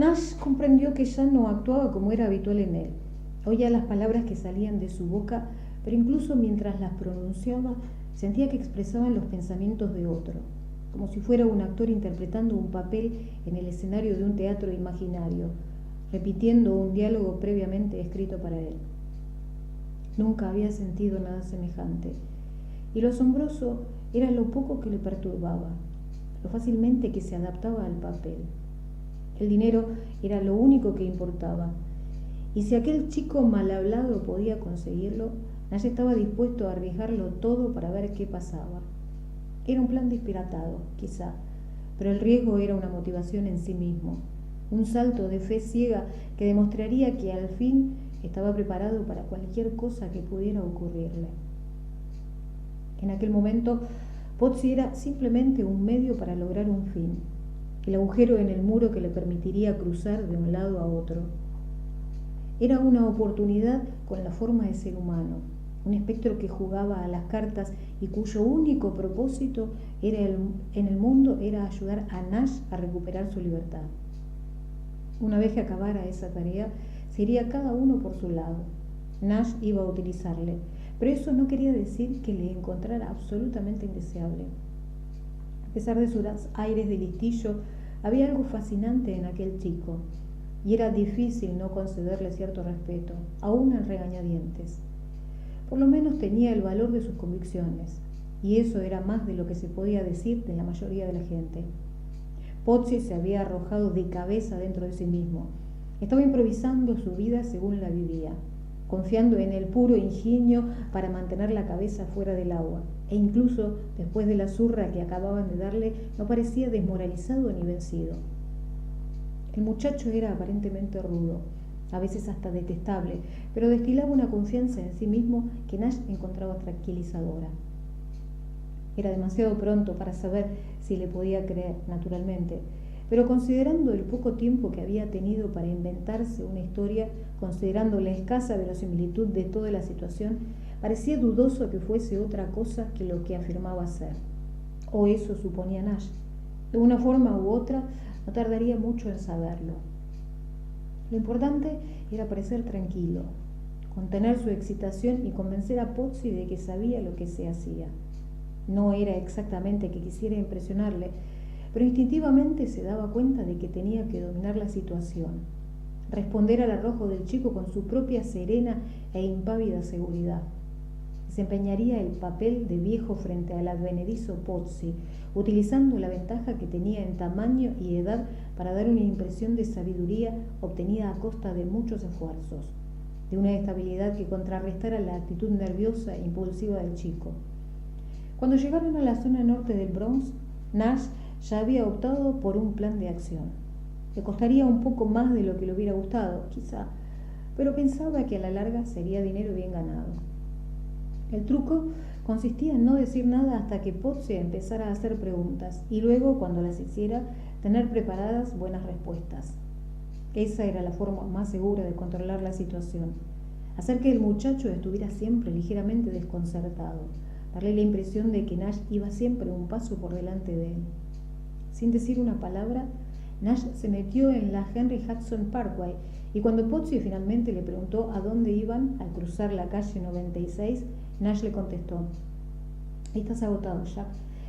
Nash comprendió que ya no actuaba como era habitual en él. Oía las palabras que salían de su boca, pero incluso mientras las pronunciaba, sentía que expresaban los pensamientos de otro, como si fuera un actor interpretando un papel en el escenario de un teatro imaginario, repitiendo un diálogo previamente escrito para él. Nunca había sentido nada semejante, y lo asombroso era lo poco que le perturbaba, lo fácilmente que se adaptaba al papel. El dinero era lo único que importaba, y si aquel chico mal hablado podía conseguirlo, Nash estaba dispuesto a arriesgarlo todo para ver qué pasaba. Era un plan disparatado, quizá, pero el riesgo era una motivación en sí mismo, un salto de fe ciega que demostraría que al fin estaba preparado para cualquier cosa que pudiera ocurrirle. En aquel momento, Pozzi era simplemente un medio para lograr un fin, el agujero en el muro que le permitiría cruzar de un lado a otro. Era una oportunidad con la forma de ser humano, un espectro que jugaba a las cartas y cuyo único propósito en el mundo era ayudar a Nash a recuperar su libertad. Una vez que acabara esa tarea, se iría cada uno por su lado. Nash iba a utilizarle, pero eso no quería decir que le encontrara absolutamente indeseable. A pesar de sus aires de listillo, había algo fascinante en aquel chico, y era difícil no concederle cierto respeto, aún en regañadientes. Por lo menos tenía el valor de sus convicciones, y eso era más de lo que se podía decir de la mayoría de la gente. Pozzi se había arrojado de cabeza dentro de sí mismo. Estaba improvisando su vida según la vivía, confiando en el puro ingenio para mantener la cabeza fuera del agua, e incluso después de la zurra que acababan de darle, no parecía desmoralizado ni vencido. El muchacho era aparentemente rudo, a veces hasta detestable, pero destilaba una confianza en sí mismo que Nash encontraba tranquilizadora. Era demasiado pronto para saber si le podía creer, naturalmente, pero considerando el poco tiempo que había tenido para inventarse una historia, considerando la escasa verosimilitud de toda la situación, parecía dudoso que fuese otra cosa que lo que afirmaba ser. O eso suponía Nash. De una forma u otra, no tardaría mucho en saberlo. Lo importante era parecer tranquilo, contener su excitación y convencer a Pozzi de que sabía lo que se hacía. No era exactamente que quisiera impresionarle, pero instintivamente se daba cuenta de que tenía que dominar la situación, responder al arrojo del chico con su propia serena e impávida seguridad. Desempeñaría el papel de viejo frente al advenedizo Pozzi, utilizando la ventaja que tenía en tamaño y edad para dar una impresión de sabiduría obtenida a costa de muchos esfuerzos, de una estabilidad que contrarrestara la actitud nerviosa e impulsiva del chico. Cuando llegaron a la zona norte del Bronx, Nash ya había optado por un plan de acción. Le costaría un poco más de lo que le hubiera gustado, quizá, pero pensaba que a la larga sería dinero bien ganado. El truco consistía en no decir nada hasta que Pozzi empezara a hacer preguntas y luego, cuando las hiciera, tener preparadas buenas respuestas. Esa era la forma más segura de controlar la situación. Hacer que el muchacho estuviera siempre ligeramente desconcertado, darle la impresión de que Nash iba siempre un paso por delante de él. Sin decir una palabra, Nash se metió en la Henry Hudson Parkway y cuando Pozzi finalmente le preguntó a dónde iban al cruzar la calle 96, Nash le contestó: estás agotado, Jack.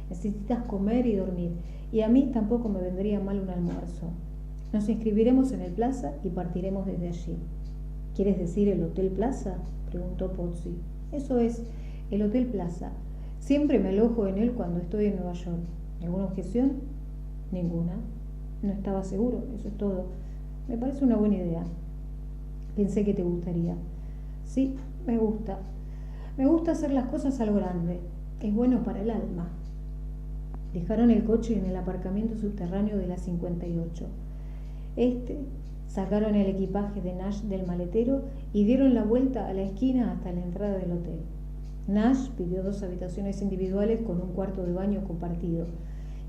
Necesitas comer y dormir, y a mí tampoco me vendría mal un almuerzo. Nos inscribiremos en el Plaza y partiremos desde allí. ¿Quieres decir el Hotel Plaza?, preguntó Pozzi. Eso es, el Hotel Plaza. Siempre me alojo en él cuando estoy en Nueva York. ¿Alguna objeción? Ninguna. No estaba seguro, eso es todo. Me parece una buena idea. Pensé que te gustaría. Sí, me gusta. Me gusta hacer las cosas a lo grande. Es bueno para el alma. Dejaron el coche en el aparcamiento subterráneo de la 58. Sacaron el equipaje de Nash del maletero y dieron la vuelta a la esquina hasta la entrada del hotel. Nash pidió 2 habitaciones individuales con un cuarto de baño compartido,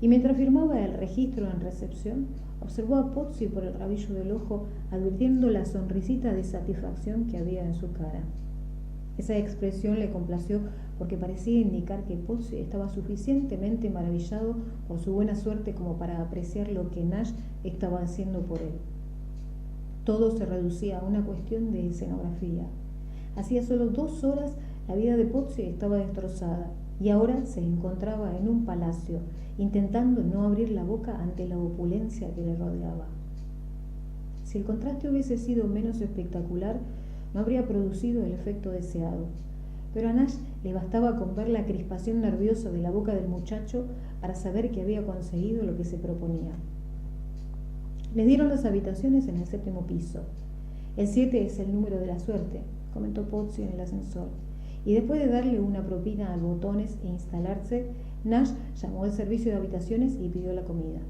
y mientras firmaba el registro en recepción, observó a Pozzi por el rabillo del ojo, advirtiendo la sonrisita de satisfacción que había en su cara. Esa expresión le complació porque parecía indicar que Pozzi estaba suficientemente maravillado por su buena suerte como para apreciar lo que Nash estaba haciendo por él. Todo se reducía a una cuestión de escenografía. Hacía solo 2 horas la vida de Pozzi estaba destrozada y ahora se encontraba en un palacio, intentando no abrir la boca ante la opulencia que le rodeaba. Si el contraste hubiese sido menos espectacular, no habría producido el efecto deseado. Pero a Nash le bastaba con ver la crispación nerviosa de la boca del muchacho para saber que había conseguido lo que se proponía. Les dieron las habitaciones en el 7º piso. El 7 es el número de la suerte, comentó Pozzi en el ascensor. Y después de darle una propina al botones e instalarse, Nash llamó al servicio de habitaciones y pidió la comida.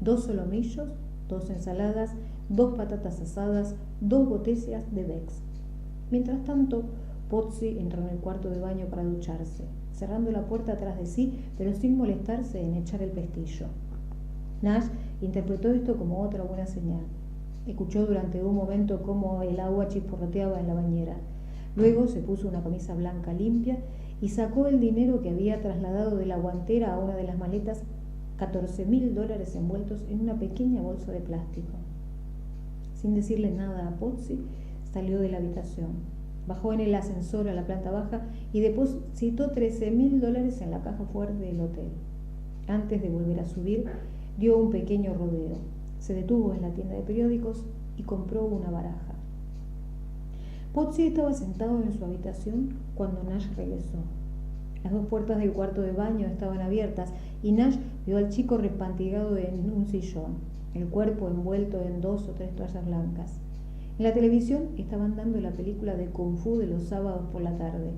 2 solomillos, 2 ensaladas, 2 patatas asadas, 2 botellas de Beck's. Mientras tanto, Pozzi entró en el cuarto de baño para ducharse, cerrando la puerta atrás de sí, pero sin molestarse en echar el pestillo. Nash interpretó esto como otra buena señal. Escuchó durante un momento cómo el agua chisporroteaba en la bañera. Luego se puso una camisa blanca limpia y sacó el dinero que había trasladado de la guantera a una de las maletas, $14.000 envueltos en una pequeña bolsa de plástico. Sin decirle nada a Pozzi, salió de la habitación. Bajó en el ascensor a la planta baja y depositó $13.000 en la caja fuerte del hotel. Antes de volver a subir, dio un pequeño rodeo. Se detuvo en la tienda de periódicos y compró una baraja. Pozzi estaba sentado en su habitación cuando Nash regresó. Las 2 puertas del cuarto de baño estaban abiertas y Nash vio al chico repantigado en un sillón, el cuerpo envuelto en 2 o 3 toallas blancas. En la televisión estaban dando la película de Kung Fu de los sábados por la tarde,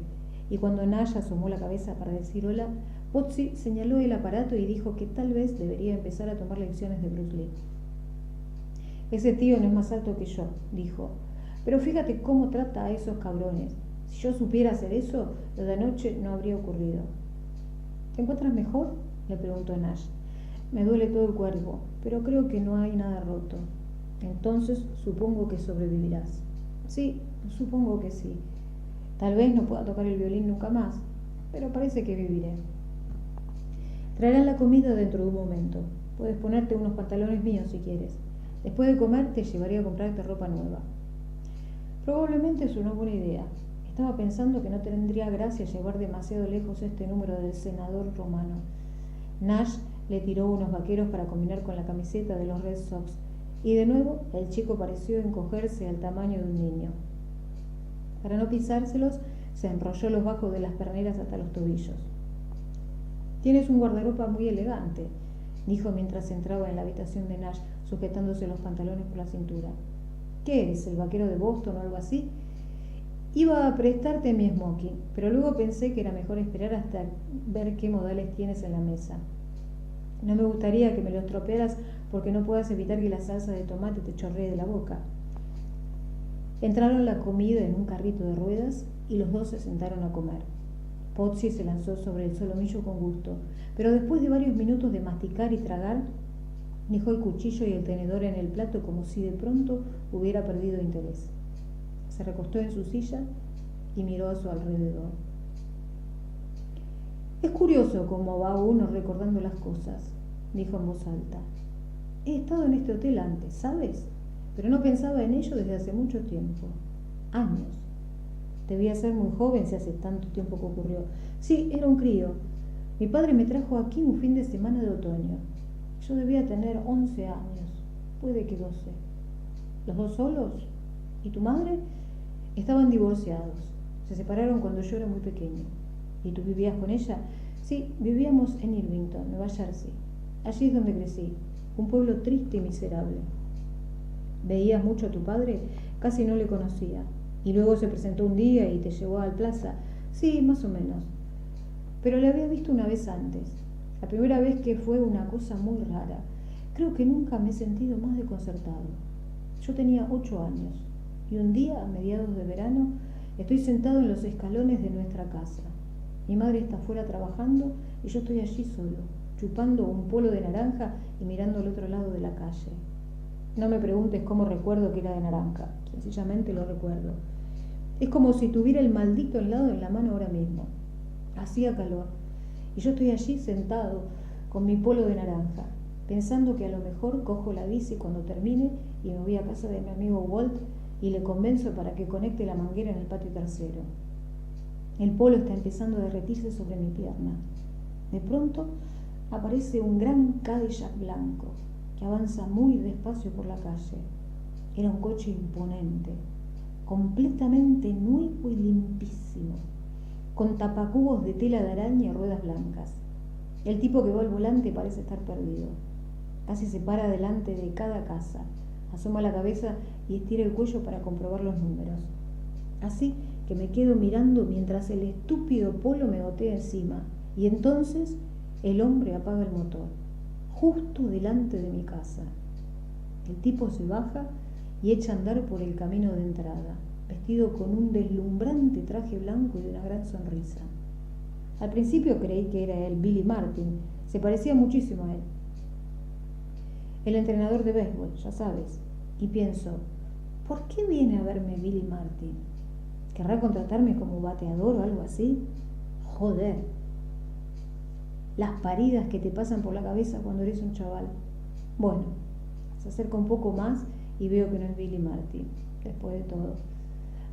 y cuando Nash asomó la cabeza para decir hola, Pozzi señaló el aparato y dijo que tal vez debería empezar a tomar lecciones de Bruce Lee. Ese tío no es más alto que yo, dijo, pero fíjate cómo trata a esos cabrones. Si yo supiera hacer eso, lo de anoche no habría ocurrido. ¿Te encuentras mejor?, le preguntó Nash. Me duele todo el cuerpo, pero creo que no hay nada roto. Entonces supongo que sobrevivirás. Sí, supongo que sí. Tal vez no pueda tocar el violín nunca más, pero parece que viviré. Traerán la comida dentro de un momento. Puedes ponerte unos pantalones míos si quieres. Después de comer te llevaré a comprarte ropa nueva. Probablemente es una buena idea. Estaba pensando que no tendría gracia llevar demasiado lejos este número del senador romano. Nash le tiró unos vaqueros para combinar con la camiseta de los Red Sox, y de nuevo el chico pareció encogerse al tamaño de un niño. Para no pisárselos, se enrolló los bajos de las perneras hasta los tobillos. Tienes un guardarropa muy elegante, dijo mientras entraba en la habitación de Nash, sujetándose los pantalones por la cintura. ¿Qué eres, el vaquero de Boston o algo así? Iba a prestarte mi smoking, pero luego pensé que era mejor esperar hasta ver qué modales tienes en la mesa. No me gustaría que me lo estropearas porque no puedas evitar que la salsa de tomate te chorree de la boca. Entraron la comida en un carrito de ruedas y los dos se sentaron a comer. Pozzi se lanzó sobre el solomillo con gusto, pero después de varios minutos de masticar y tragar, dejó el cuchillo y el tenedor en el plato como si de pronto hubiera perdido interés. Se recostó en su silla y miró a su alrededor. Es curioso cómo va uno recordando las cosas, dijo en voz alta. He estado en este hotel antes, ¿sabes? Pero no pensaba en ello desde hace mucho tiempo. Años. Debía ser muy joven si hace tanto tiempo que ocurrió. Sí, era un crío. Mi padre me trajo aquí un fin de semana de otoño. Yo debía tener 11 años, puede que 12. ¿Los dos solos? ¿Y tu madre? Estaban divorciados. Se separaron cuando yo era muy pequeño. ¿Y tú vivías con ella? Sí, vivíamos en Irvington, Nueva Jersey. Allí es donde crecí, un pueblo triste y miserable. ¿Veías mucho a tu padre? Casi no le conocía. Y luego se presentó un día y te llevó al plaza. Sí, más o menos. Pero le había visto una vez antes. La primera vez que fue una cosa muy rara. Creo que nunca me he sentido más desconcertado. Yo tenía 8 años. Y un día, a mediados de verano, estoy sentado en los escalones de nuestra casa. Mi madre está afuera trabajando y yo estoy allí solo, chupando un polo de naranja y mirando al otro lado de la calle. No me preguntes cómo recuerdo que era de naranja, sencillamente lo recuerdo. Es como si tuviera el maldito helado en la mano ahora mismo. Hacía calor y yo estoy allí sentado con mi polo de naranja. pensando que a lo mejor cojo la bici cuando termine y me voy a casa de mi amigo Walt y le convenzo para que conecte la manguera en el patio trasero. El polo está empezando a derretirse sobre mi pierna. De pronto aparece un gran Cadillac blanco que avanza muy despacio por la calle. Era un coche imponente, completamente nuevo y limpísimo, con tapacubos de tela de araña y ruedas blancas. El tipo que va al volante parece estar perdido. Casi se para delante de cada casa, asoma la cabeza y estira el cuello para comprobar los números. Así que me quedo mirando mientras el estúpido polo me gotea encima, y entonces el hombre apaga el motor, justo delante de mi casa. El tipo se baja y echa a andar por el camino de entrada, vestido con un deslumbrante traje blanco y de una gran sonrisa. Al principio creí que era él, Billy Martin, se parecía muchísimo a él. El entrenador de béisbol, ya sabes, y pienso, ¿por qué viene a verme Billy Martin? ¿Querrá contratarme como bateador o algo así? Joder. Las paridas que te pasan por la cabeza cuando eres un chaval. Bueno, se acerca un poco más y veo que no es Billy Martin, después de todo.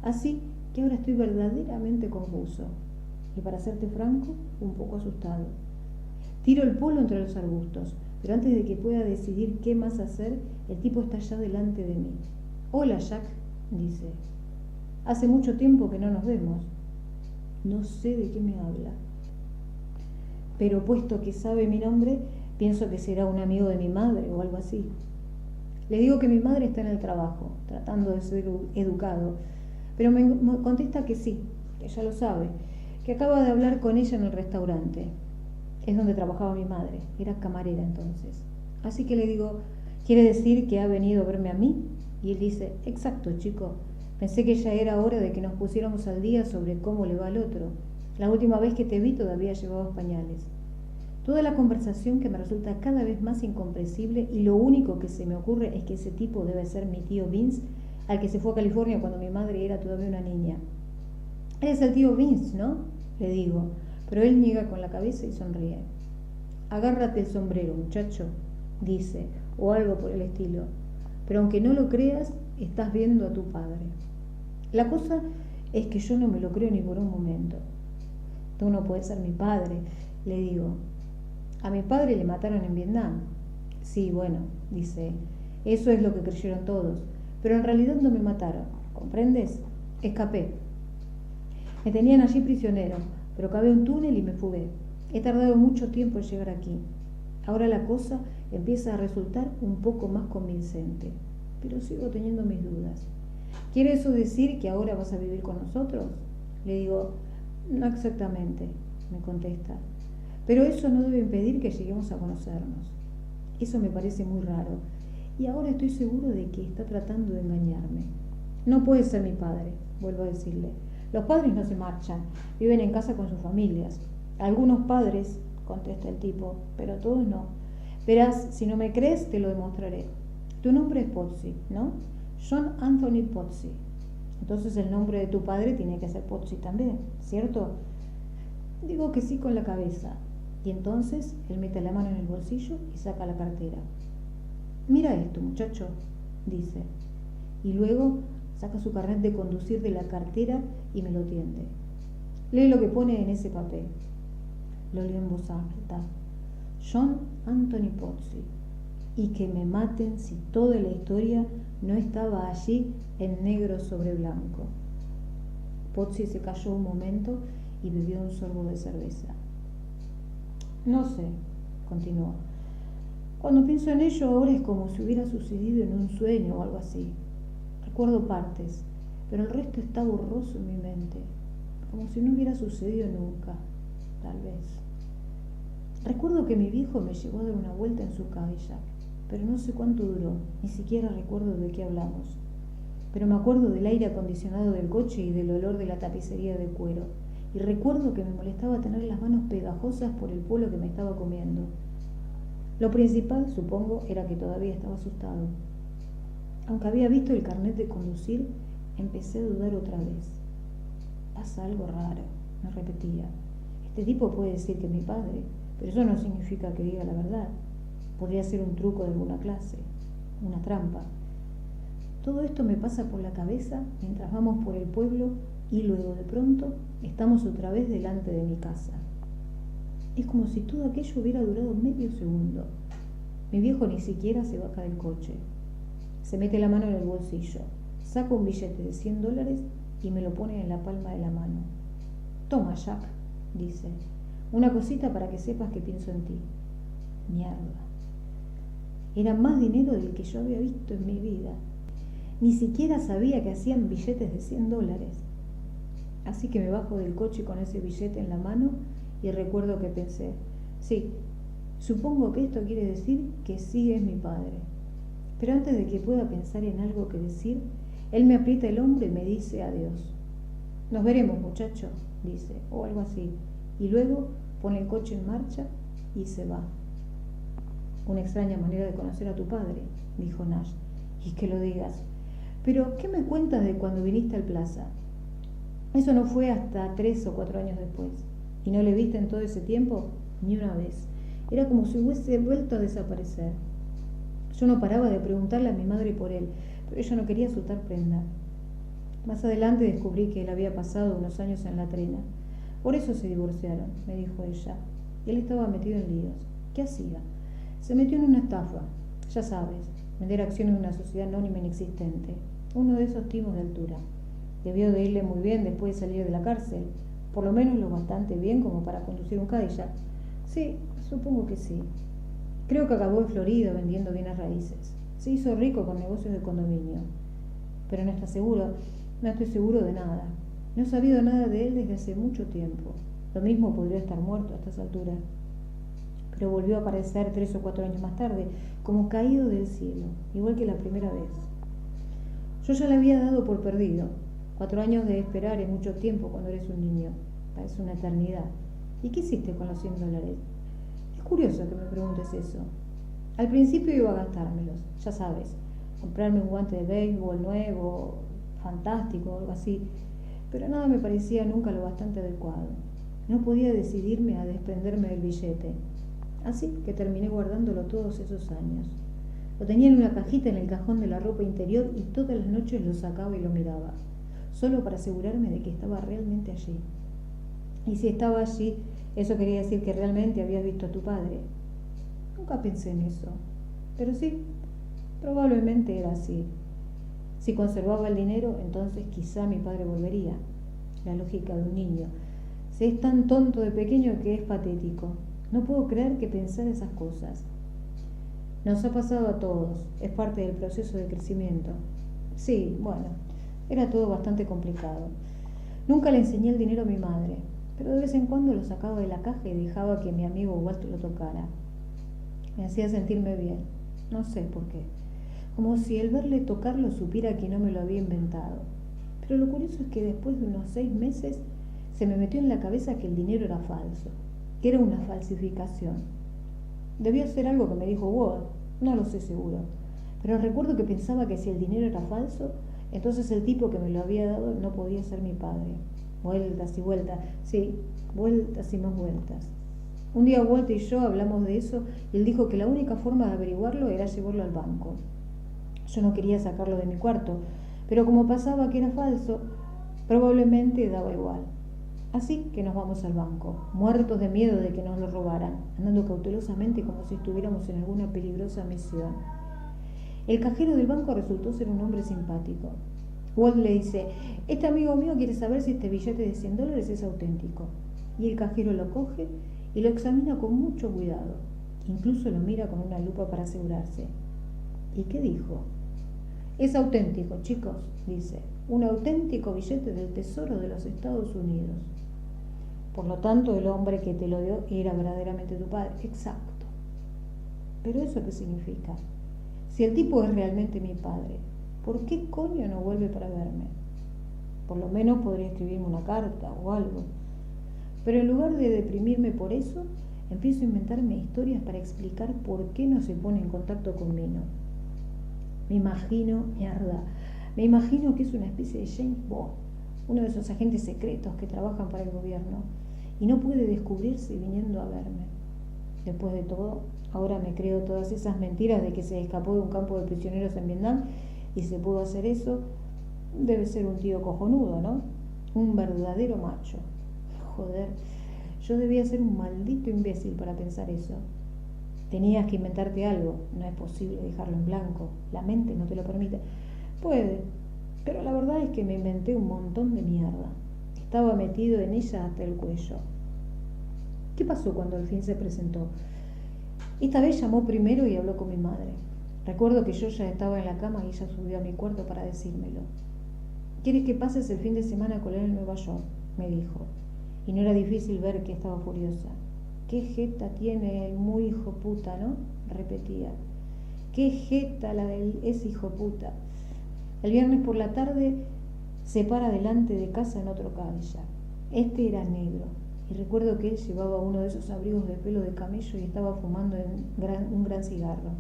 Así que ahora estoy verdaderamente confuso y, para serte franco, un poco asustado. Tiro el polo entre los arbustos, pero antes de que pueda decidir qué más hacer, el tipo está ya delante de mí. Hola, Jack, dice. Hace mucho tiempo que no nos vemos. No sé de qué me habla, pero puesto que sabe mi nombre, pienso que será un amigo de mi madre o algo así. Le digo que mi madre está en el trabajo, tratando de ser educado, pero me contesta que sí, que ya lo sabe, que acaba de hablar con ella en el restaurante. Es donde trabajaba mi madre, era camarera entonces. Así que le digo, ¿quiere decir que ha venido a verme a mí? Y él dice, exacto, chico, pensé que ya era hora de que nos pusiéramos al día sobre cómo le va al otro. La última vez que te vi todavía llevabas pañales. Toda la conversación que me resulta cada vez más incomprensible, y lo único que se me ocurre es que ese tipo debe ser mi tío Vince, al que se fue a California cuando mi madre era todavía una niña. Eres el tío Vince, ¿no? Le digo, pero él niega con la cabeza y sonríe. Agárrate el sombrero, muchacho, dice, o algo por el estilo. Pero aunque no lo creas, estás viendo a tu padre. La cosa es que yo no me lo creo ni por un momento. Tú no puedes ser mi padre, le digo. A mi padre le mataron en Vietnam. Sí, bueno, dice él, eso es lo que creyeron todos, pero en realidad no me mataron, ¿comprendes? Escapé. Me tenían allí prisionero, pero cavé un túnel y me fugué. He tardado mucho tiempo en llegar aquí. Ahora la cosa empieza a resultar un poco más convincente, pero sigo teniendo mis dudas. ¿Quiere eso decir que ahora vas a vivir con nosotros? Le digo, no exactamente, me contesta, pero eso no debe impedir que lleguemos a conocernos. Eso me parece muy raro, y ahora estoy seguro de que está tratando de engañarme. No puede ser mi padre, vuelvo a decirle. Los padres no se marchan, viven en casa con sus familias. Algunos padres, contesta el tipo, pero todos no. Verás, si no me crees, te lo demostraré. Tu nombre es Pozzi, ¿no? John Anthony Pozzi. Entonces el nombre de tu padre tiene que ser Pozzi también, ¿cierto? Digo que sí con la cabeza. Y entonces él mete la mano en el bolsillo y saca la cartera. Mira esto, muchacho, dice. Y luego saca su carnet de conducir de la cartera y me lo tiende. Lee lo que pone en ese papel. Lo leo en voz alta. John Anthony Pozzi. Y que me maten si toda la historia no estaba allí en negro sobre blanco. Pozzi se calló un momento y bebió un sorbo de cerveza. No sé, continuó. Cuando pienso en ello ahora es como si hubiera sucedido en un sueño o algo así. Recuerdo partes, pero el resto está borroso en mi mente, como si no hubiera sucedido nunca, tal vez. Recuerdo que mi viejo me llevó a dar una vuelta en su Cadillac, pero no sé cuánto duró, ni siquiera recuerdo de qué hablamos. Pero me acuerdo del aire acondicionado del coche y del olor de la tapicería de cuero, y recuerdo que me molestaba tener las manos pegajosas por el polo que me estaba comiendo. Lo principal, supongo, era que todavía estaba asustado. Aunque había visto el carnet de conducir, empecé a dudar otra vez. Pasa algo raro, me repetía. Este tipo puede decir que es mi padre, pero eso no significa que diga la verdad. Podría ser un truco de alguna clase, una trampa. Todo esto me pasa por la cabeza mientras vamos por el pueblo y luego de pronto estamos otra vez delante de mi casa. Es como si todo aquello hubiera durado medio segundo. Mi viejo ni siquiera se baja del coche. Se mete la mano en el bolsillo, saca un billete de $100 y me lo pone en la palma de la mano. Toma, Jack, dice, una cosita para que sepas que pienso en ti. Mierda. Era más dinero del que yo había visto en mi vida. Ni siquiera sabía que hacían billetes de $100. Así que me bajo del coche con ese billete en la mano y recuerdo que pensé, sí, supongo que esto quiere decir que sí es mi padre. Pero antes de que pueda pensar en algo que decir, él me aprieta el hombro y me dice adiós. Nos veremos, muchacho, dice, o algo así. Y luego pone el coche en marcha y se va. Una extraña manera de conocer a tu padre, dijo Nash. Y que lo digas. Pero, ¿qué me cuentas de cuando viniste al Plaza? Eso no fue hasta 3 o 4 años después. ¿Y no le viste en todo ese tiempo? Ni una vez. Era como si hubiese vuelto a desaparecer. Yo no paraba de preguntarle a mi madre por él, pero ella no quería soltar prenda. Más adelante descubrí que él había pasado unos años en la trena. Por eso se divorciaron, me dijo ella. Él estaba metido en líos. ¿Qué hacía? Se metió en una estafa. Ya sabes, vender acciones de una sociedad anónima inexistente. Uno de esos timos de altura. Debió de irle muy bien después de salir de la cárcel. Por lo menos lo bastante bien como para conducir un Cadillac. Sí, supongo que sí. Creo que acabó en Florida vendiendo bienes raíces. Se hizo rico con negocios de condominio. Pero no estoy seguro de nada. No he sabido nada de él desde hace mucho tiempo. Lo mismo podría estar muerto a estas alturas. Pero volvió a aparecer 3 o 4 años más tarde, como caído del cielo, igual que la primera vez. Yo ya le había dado por perdido. 4 años de esperar es mucho tiempo cuando eres un niño. Parece una eternidad. ¿Y qué hiciste con los $100? Es curioso que me preguntes eso. Al principio iba a gastármelos, ya sabes, comprarme un guante de béisbol nuevo, fantástico, algo así, pero nada me parecía nunca lo bastante adecuado. No podía decidirme a desprenderme del billete, así que terminé guardándolo todos esos años. Lo tenía en una cajita en el cajón de la ropa interior y todas las noches lo sacaba y lo miraba, solo para asegurarme de que estaba realmente allí. Y si estaba allí, eso quería decir que realmente habías visto a tu padre. Nunca pensé en eso, pero sí, probablemente era así. Si conservaba el dinero, entonces quizá mi padre volvería. La lógica de un niño. Se es tan tonto de pequeño que es patético. No puedo creer que pensara esas cosas. Nos ha pasado a todos, es parte del proceso de crecimiento. Sí, bueno, era todo bastante complicado. Nunca le enseñé el dinero a mi madre, pero de vez en cuando lo sacaba de la caja y dejaba que mi amigo Walt lo tocara. Me hacía sentirme bien, no sé por qué, como si el verle tocarlo supiera que no me lo había inventado. Pero lo curioso es que después de unos 6 meses se me metió en la cabeza que el dinero era falso, que era una falsificación. Debió ser algo que me dijo Walt, no lo sé seguro, pero recuerdo que pensaba que si el dinero era falso, entonces el tipo que me lo había dado no podía ser mi padre. Vueltas y vueltas, sí, vueltas y más vueltas. Un día Walt y yo hablamos de eso y él dijo que la única forma de averiguarlo era llevarlo al banco. Yo no quería sacarlo de mi cuarto, pero como pasaba que era falso, probablemente daba igual. Así que nos vamos al banco, muertos de miedo de que nos lo robaran, andando cautelosamente como si estuviéramos en alguna peligrosa misión. El cajero del banco resultó ser un hombre simpático. Walt le dice, este amigo mío quiere saber si este billete de $100 es auténtico. Y el cajero lo coge y lo examina con mucho cuidado. Incluso lo mira con una lupa para asegurarse. ¿Y qué dijo? Es auténtico, chicos, dice. Un auténtico billete del Tesoro de los Estados Unidos. Por lo tanto, el hombre que te lo dio era verdaderamente tu padre. Exacto. ¿Pero eso qué significa? Si el tipo es realmente mi padre, ¿por qué coño no vuelve para verme? Por lo menos podría escribirme una carta o algo. Pero en lugar de deprimirme por eso, empiezo a inventarme historias para explicar por qué no se pone en contacto conmigo. Me imagino que es una especie de James Bond, uno de esos agentes secretos que trabajan para el gobierno, y no puede descubrirse viniendo a verme. Después de todo, ahora me creo todas esas mentiras de que se escapó de un campo de prisioneros en Vietnam y se pudo hacer eso. Debe ser un tío cojonudo, ¿no? Un verdadero macho. Joder, yo debía ser un maldito imbécil para pensar eso. Tenías que inventarte algo, no es posible dejarlo en blanco, la mente no te lo permite. Puede, pero la verdad es que me inventé un montón de mierda. Estaba metido en ella hasta el cuello. ¿Qué pasó cuando al fin se presentó? Esta vez llamó primero y habló con mi madre. Recuerdo que yo ya estaba en la cama y ella subió a mi cuarto para decírmelo. ¿Quieres que pases el fin de semana con él en Nueva York?, me dijo. Y no era difícil ver que estaba furiosa. ¿Qué jeta tiene el muy hijo puta, no?, repetía. ¿Qué jeta la de ese hijo puta? El viernes por la tarde se para delante de casa en otro Cadillac. Este era negro. Y recuerdo que él llevaba uno de esos abrigos de pelo de camello y estaba fumando un gran cigarro.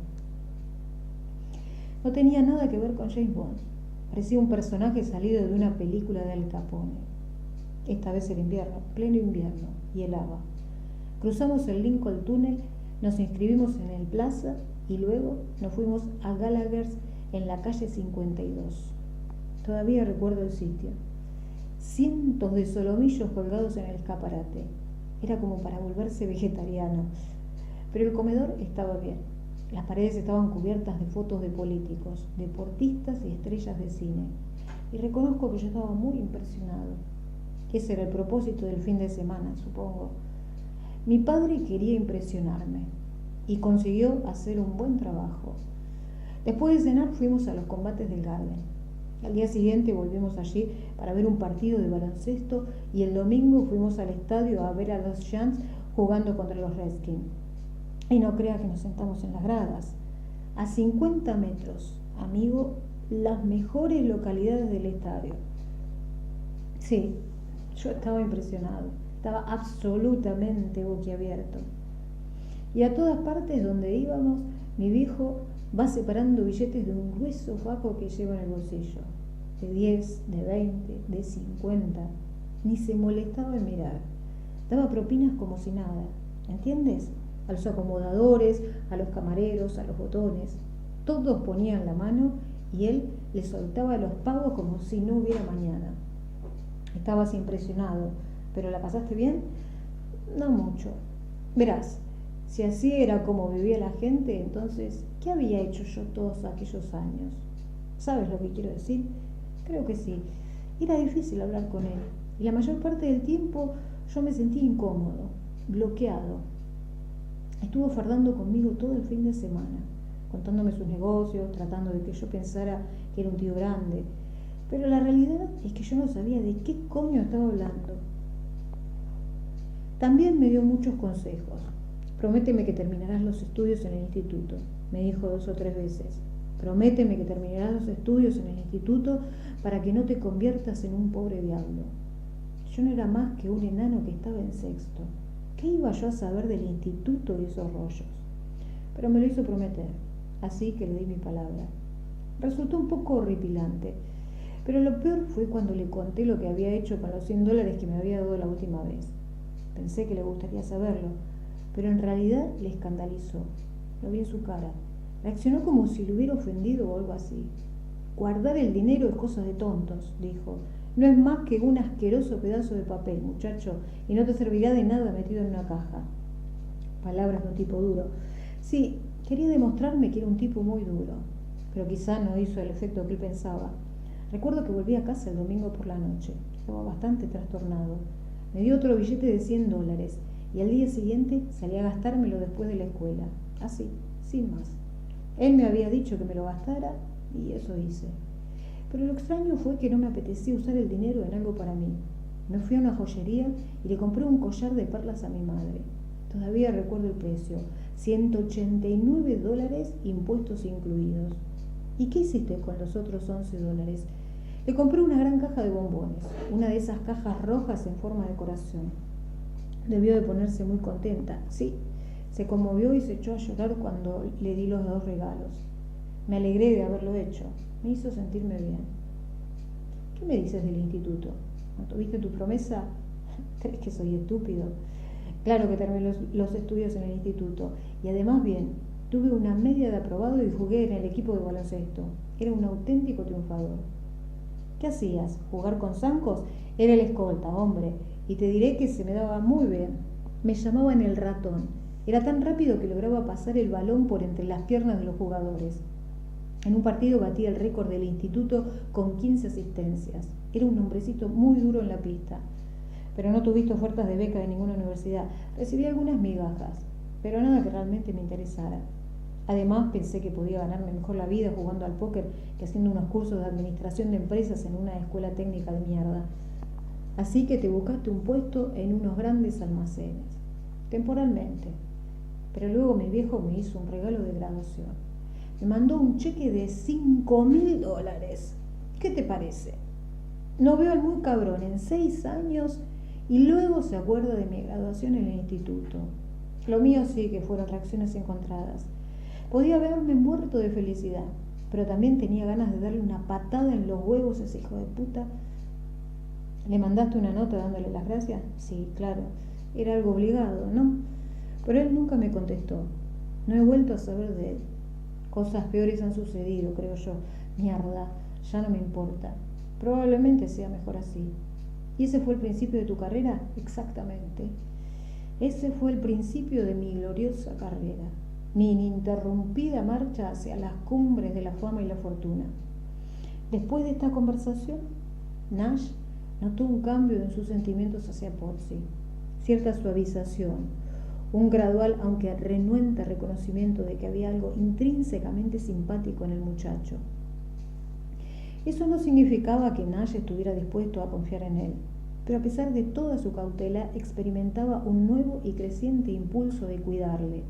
No tenía nada que ver con James Bond. Parecía un personaje salido de una película de Al Capone. Esta vez era invierno, pleno invierno, y helaba. Cruzamos el Lincoln Tunnel, nos inscribimos en el Plaza y luego nos fuimos a Gallagher's en la calle 52. Todavía recuerdo el sitio. Cientos de solomillos colgados en el escaparate. Era como para volverse vegetariano. Pero el comedor estaba bien. Las paredes estaban cubiertas de fotos de políticos, deportistas y estrellas de cine. Y reconozco que yo estaba muy impresionado. Ese era el propósito del fin de semana, supongo. Mi padre quería impresionarme y consiguió hacer un buen trabajo. Después de cenar fuimos a los combates del Garden. Al día siguiente volvimos allí para ver un partido de baloncesto y el domingo fuimos al estadio a ver a los Giants jugando contra los Redskins. Y no crea que nos sentamos en las gradas. A 50 metros, amigo, las mejores localidades del estadio. Sí, yo estaba impresionado, estaba absolutamente boquiabierto. Y a todas partes donde íbamos, mi viejo va separando billetes de un grueso fajo que lleva en el bolsillo, de 10, de 20, de 50, ni se molestaba en mirar, daba propinas como si nada, ¿entiendes? A los acomodadores, a los camareros, a los botones, todos ponían la mano y él les soltaba los pagos como si no hubiera mañana. Estabas impresionado, ¿pero la pasaste bien? No mucho. Verás, si así era como vivía la gente, entonces, ¿qué había hecho yo todos aquellos años? ¿Sabes lo que quiero decir? Creo que sí. Era difícil hablar con él, y la mayor parte del tiempo yo me sentía incómodo, bloqueado. Estuvo fardando conmigo todo el fin de semana, contándome sus negocios, tratando de que yo pensara que era un tío grande, pero la realidad es que yo no sabía de qué coño estaba hablando. También me dio muchos consejos. Prométeme que terminarás los estudios en el instituto, me dijo 2 o 3 veces. Prométeme que terminarás los estudios en el instituto para que no te conviertas en un pobre diablo. Yo no era más que un enano que estaba en sexto. ¿Qué iba yo a saber del instituto y esos rollos? Pero me lo hizo prometer, así que le di mi palabra. Resultó un poco horripilante, pero lo peor fue cuando le conté lo que había hecho con los $100 que me había dado la última vez. Pensé que le gustaría saberlo, pero en realidad le escandalizó. Lo vi en su cara. Reaccionó como si le hubiera ofendido o algo así. Guardar el dinero es cosa de tontos, dijo. No es más que un asqueroso pedazo de papel, muchacho, y no te servirá de nada metido en una caja. Palabras de un tipo duro. Sí, quería demostrarme que era un tipo muy duro, pero quizá no hizo el efecto que él pensaba. Recuerdo que volví a casa el domingo por la noche. Estaba bastante trastornado. Me dio otro billete de $100 y al día siguiente salí a gastármelo después de la escuela. Así, sin más. Él me había dicho que me lo gastara y eso hice. Pero lo extraño fue que no me apetecía usar el dinero en algo para mí. Me fui a una joyería y le compré un collar de perlas a mi madre. Todavía recuerdo el precio, $189, impuestos incluidos. ¿Y qué hiciste con los otros $11? Le compré una gran caja de bombones, una de esas cajas rojas en forma de corazón. Debió de ponerse muy contenta, sí. Se conmovió y se echó a llorar cuando le di los 2 regalos. Me alegré de haberlo hecho. Me hizo sentirme bien. ¿Qué me dices del instituto? ¿No tuviste tu promesa? ¿Crees que soy estúpido? Claro que terminé los estudios en el instituto y además bien, tuve una media de aprobado y jugué en el equipo de baloncesto. Era un auténtico triunfador. ¿Qué hacías? ¿Jugar con zancos? Era el escolta, hombre, y te diré que se me daba muy bien. Me llamaban el ratón. Era tan rápido que lograba pasar el balón por entre las piernas de los jugadores. En un partido batí el récord del instituto con 15 asistencias. Era un hombrecito muy duro en la pista. Pero no tuviste ofertas de beca de ninguna universidad. Recibí algunas migajas, pero nada que realmente me interesara. Además, pensé que podía ganarme mejor la vida jugando al póker que haciendo unos cursos de administración de empresas en una escuela técnica de mierda. Así que te buscaste un puesto en unos grandes almacenes, temporalmente. Pero luego mi viejo me hizo un regalo de graduación. Me mandó un cheque de $5.000. ¿Qué te parece? No veo al muy cabrón en 6 años y luego se acuerda de mi graduación en el instituto. Lo mío sí que fueron reacciones encontradas. Podía haberme muerto de felicidad, pero también tenía ganas de darle una patada en los huevos a ese hijo de puta. ¿Le mandaste una nota dándole las gracias? Sí, claro. Era algo obligado, ¿no? Pero él nunca me contestó. No he vuelto a saber de él. Cosas peores han sucedido, creo yo. Mierda, ya no me importa. Probablemente sea mejor así. ¿Y ese fue el principio de tu carrera? Exactamente. Ese fue el principio de mi gloriosa carrera. Mi ininterrumpida marcha hacia las cumbres de la fama y la fortuna. Después de esta conversación, Nash notó un cambio en sus sentimientos hacia Pozzi, cierta suavización, un gradual aunque renuente reconocimiento de que había algo intrínsecamente simpático en el muchacho. Eso no significaba que Nash estuviera dispuesto a confiar en él, pero a pesar de toda su cautela experimentaba un nuevo y creciente impulso de cuidarle,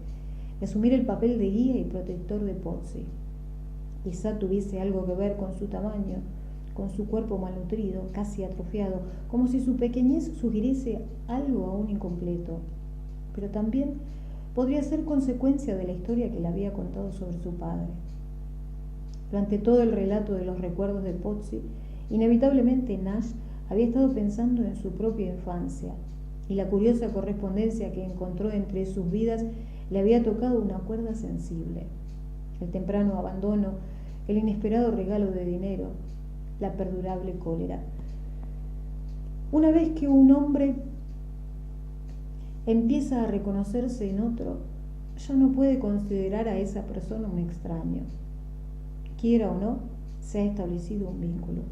de asumir el papel de guía y protector de Pozzi. Quizá tuviese algo que ver con su tamaño, con su cuerpo malnutrido, casi atrofiado, como si su pequeñez sugiriese algo aún incompleto. Pero también podría ser consecuencia de la historia que le había contado sobre su padre. Durante todo el relato de los recuerdos de Pozzi, inevitablemente Nash había estado pensando en su propia infancia, y la curiosa correspondencia que encontró entre sus vidas le había tocado una cuerda sensible. El temprano abandono, el inesperado regalo de dinero, la perdurable cólera. Una vez que un hombre empieza a reconocerse en otro, ya no puede considerar a esa persona un extraño. Quiera o no, se ha establecido un vínculo.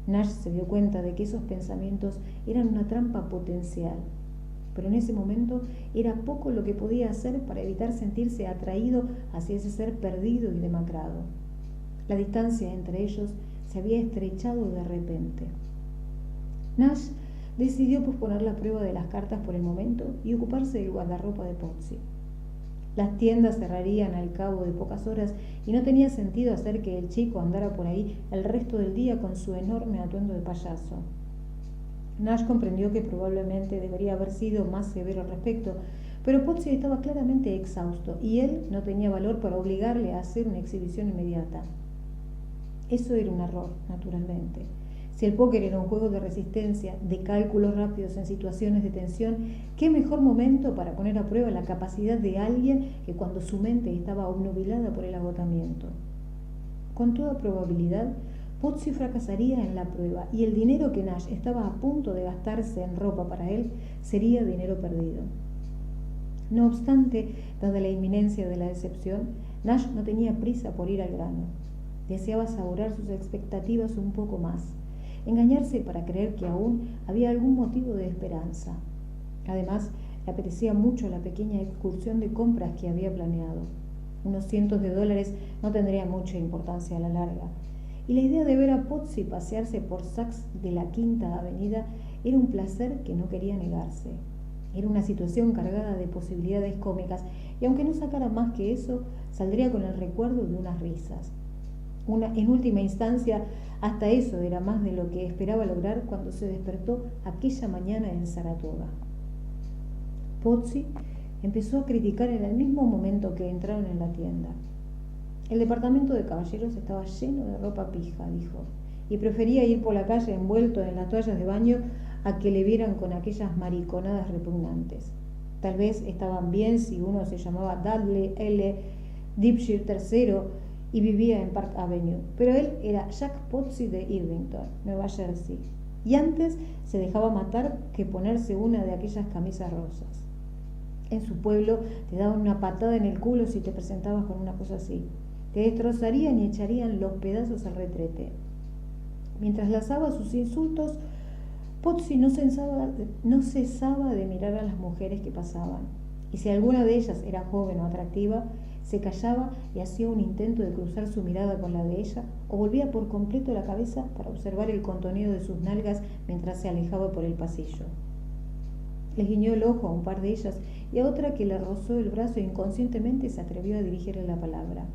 Nash se dio cuenta de que esos pensamientos eran una trampa potencial, pero en ese momento era poco lo que podía hacer para evitar sentirse atraído hacia ese ser perdido y demacrado. La distancia entre ellos se había estrechado de repente. Nash decidió posponer la prueba de las cartas por el momento y ocuparse del guardarropa de Pozzi. Las tiendas cerrarían al cabo de pocas horas y no tenía sentido hacer que el chico andara por ahí el resto del día con su enorme atuendo de payaso. Nash comprendió que probablemente debería haber sido más severo al respecto, pero Pozzi estaba claramente exhausto y él no tenía valor para obligarle a hacer una exhibición inmediata. Eso era un error, naturalmente. Si el póker era un juego de resistencia, de cálculos rápidos en situaciones de tensión, ¿qué mejor momento para poner a prueba la capacidad de alguien que cuando su mente estaba obnubilada por el agotamiento? Con toda probabilidad, Pozzi fracasaría en la prueba y el dinero que Nash estaba a punto de gastarse en ropa para él sería dinero perdido. No obstante, dada la inminencia de la decepción, Nash no tenía prisa por ir al grano. Deseaba saborear sus expectativas un poco más, engañarse para creer que aún había algún motivo de esperanza. Además, le apetecía mucho la pequeña excursión de compras que había planeado. Unos cientos de dólares no tendrían mucha importancia a la larga, y la idea de ver a Pozzi pasearse por Saks de la Quinta Avenida era un placer que no quería negarse. Era una situación cargada de posibilidades cómicas, y aunque no sacara más que eso, saldría con el recuerdo de unas risas. En última instancia, hasta eso era más de lo que esperaba lograr cuando se despertó aquella mañana en Saratoga. Pozzi empezó a criticar en el mismo momento que entraron en la tienda. El departamento de caballeros estaba lleno de ropa pija, dijo, y prefería ir por la calle envuelto en las toallas de baño a que le vieran con aquellas mariconadas repugnantes. Tal vez estaban bien si uno se llamaba Dudley L. Dipshire III y vivía en Park Avenue, pero él era Jack Pozzi de Irvington, Nueva Jersey, y antes se dejaba matar que ponerse una de aquellas camisas rosas. En su pueblo te daban una patada en el culo si te presentabas con una cosa así. Te destrozarían y echarían los pedazos al retrete. Mientras lanzaba sus insultos, Pozzi no cesaba de mirar a las mujeres que pasaban, y si alguna de ellas era joven o atractiva, se callaba y hacía un intento de cruzar su mirada con la de ella, o volvía por completo la cabeza para observar el contoneo de sus nalgas mientras se alejaba por el pasillo. Les guiñó el ojo a un par de ellas y a otra que le rozó el brazo e inconscientemente se atrevió a dirigirle la palabra.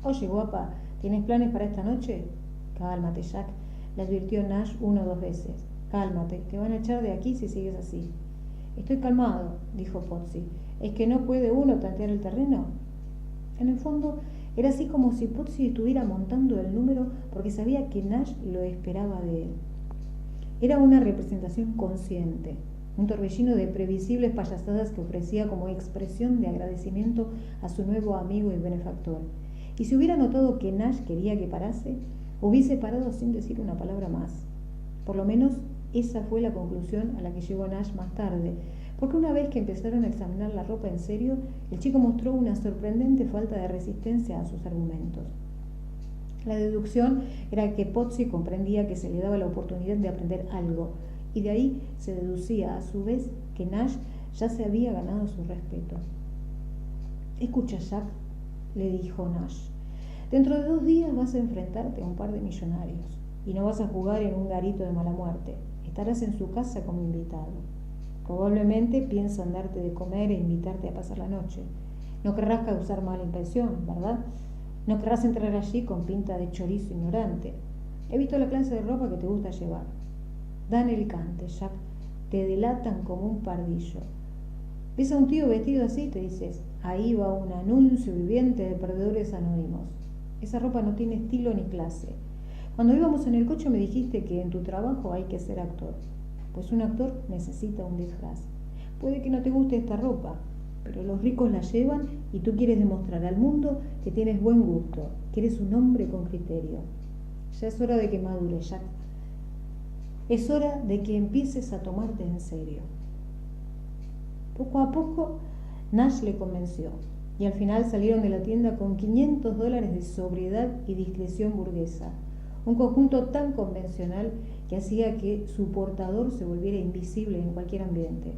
«Oye, guapa, ¿tienes planes para esta noche?» «Cálmate, Jack», le advirtió Nash 1 o 2 veces. «Cálmate, te van a echar de aquí si sigues así». «Estoy calmado», dijo Pozzi. «¿Es que no puede uno tantear el terreno?» En el fondo, era así como si Pozzi estuviera montando el número porque sabía que Nash lo esperaba de él. Era una representación consciente, un torbellino de previsibles payasadas que ofrecía como expresión de agradecimiento a su nuevo amigo y benefactor. Y si hubiera notado que Nash quería que parase, hubiese parado sin decir una palabra más. Por lo menos esa fue la conclusión a la que llegó Nash más tarde, porque una vez que empezaron a examinar la ropa en serio, el chico mostró una sorprendente falta de resistencia a sus argumentos. La deducción era que Pozzi comprendía que se le daba la oportunidad de aprender algo, y de ahí se deducía a su vez que Nash ya se había ganado su respeto. «Escucha, Jack», le dijo Nash, «dentro de 2 días vas a enfrentarte a un par de millonarios, y no vas a jugar en un garito de mala muerte, estarás en su casa como invitado. Probablemente piensan darte de comer e invitarte a pasar la noche. No querrás causar mala impresión, ¿verdad? No querrás entrar allí con pinta de chorizo ignorante. He visto la clase de ropa que te gusta llevar. Dan el cante, Jack. Te delatan como un pardillo. Ves a un tío vestido así y te dices, ahí va un anuncio viviente de perdedores anónimos. Esa ropa no tiene estilo ni clase. Cuando íbamos en el coche me dijiste que en tu trabajo hay que ser actor. Pues un actor necesita un disfraz. Puede que no te guste esta ropa, pero los ricos la llevan y tú quieres demostrar al mundo que tienes buen gusto, que eres un hombre con criterio. Ya es hora de que madures, Jack. Es hora de que empieces a tomarte en serio. Poco a poco, Nash le convenció, y al final salieron de la tienda con $500 de sobriedad y discreción burguesa, un conjunto tan convencional que hacía que su portador se volviera invisible en cualquier ambiente.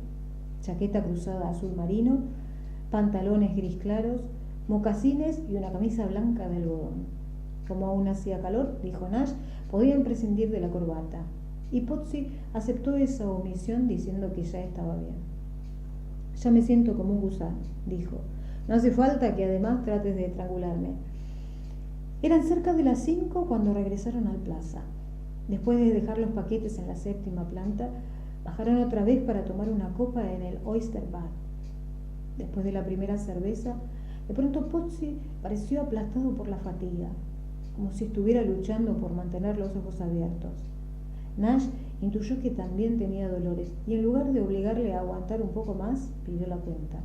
Chaqueta cruzada azul marino, pantalones gris claros, mocasines y una camisa blanca de algodón. Como aún hacía calor, dijo Nash, podían prescindir de la corbata. Y Pozzi aceptó esa omisión diciendo que ya estaba bien. «Ya me siento como un gusano», dijo. «No hace falta que además trates de estrangularme». Eran cerca de las 5 cuando regresaron al plaza. Después de dejar los paquetes en la 7ª planta, bajaron otra vez para tomar una copa en el Oyster Bar. Después de la primera cerveza, de pronto Pozzi pareció aplastado por la fatiga, como si estuviera luchando por mantener los ojos abiertos. Nash intuyó que también tenía dolores y en lugar de obligarle a aguantar un poco más, pidió la cuenta.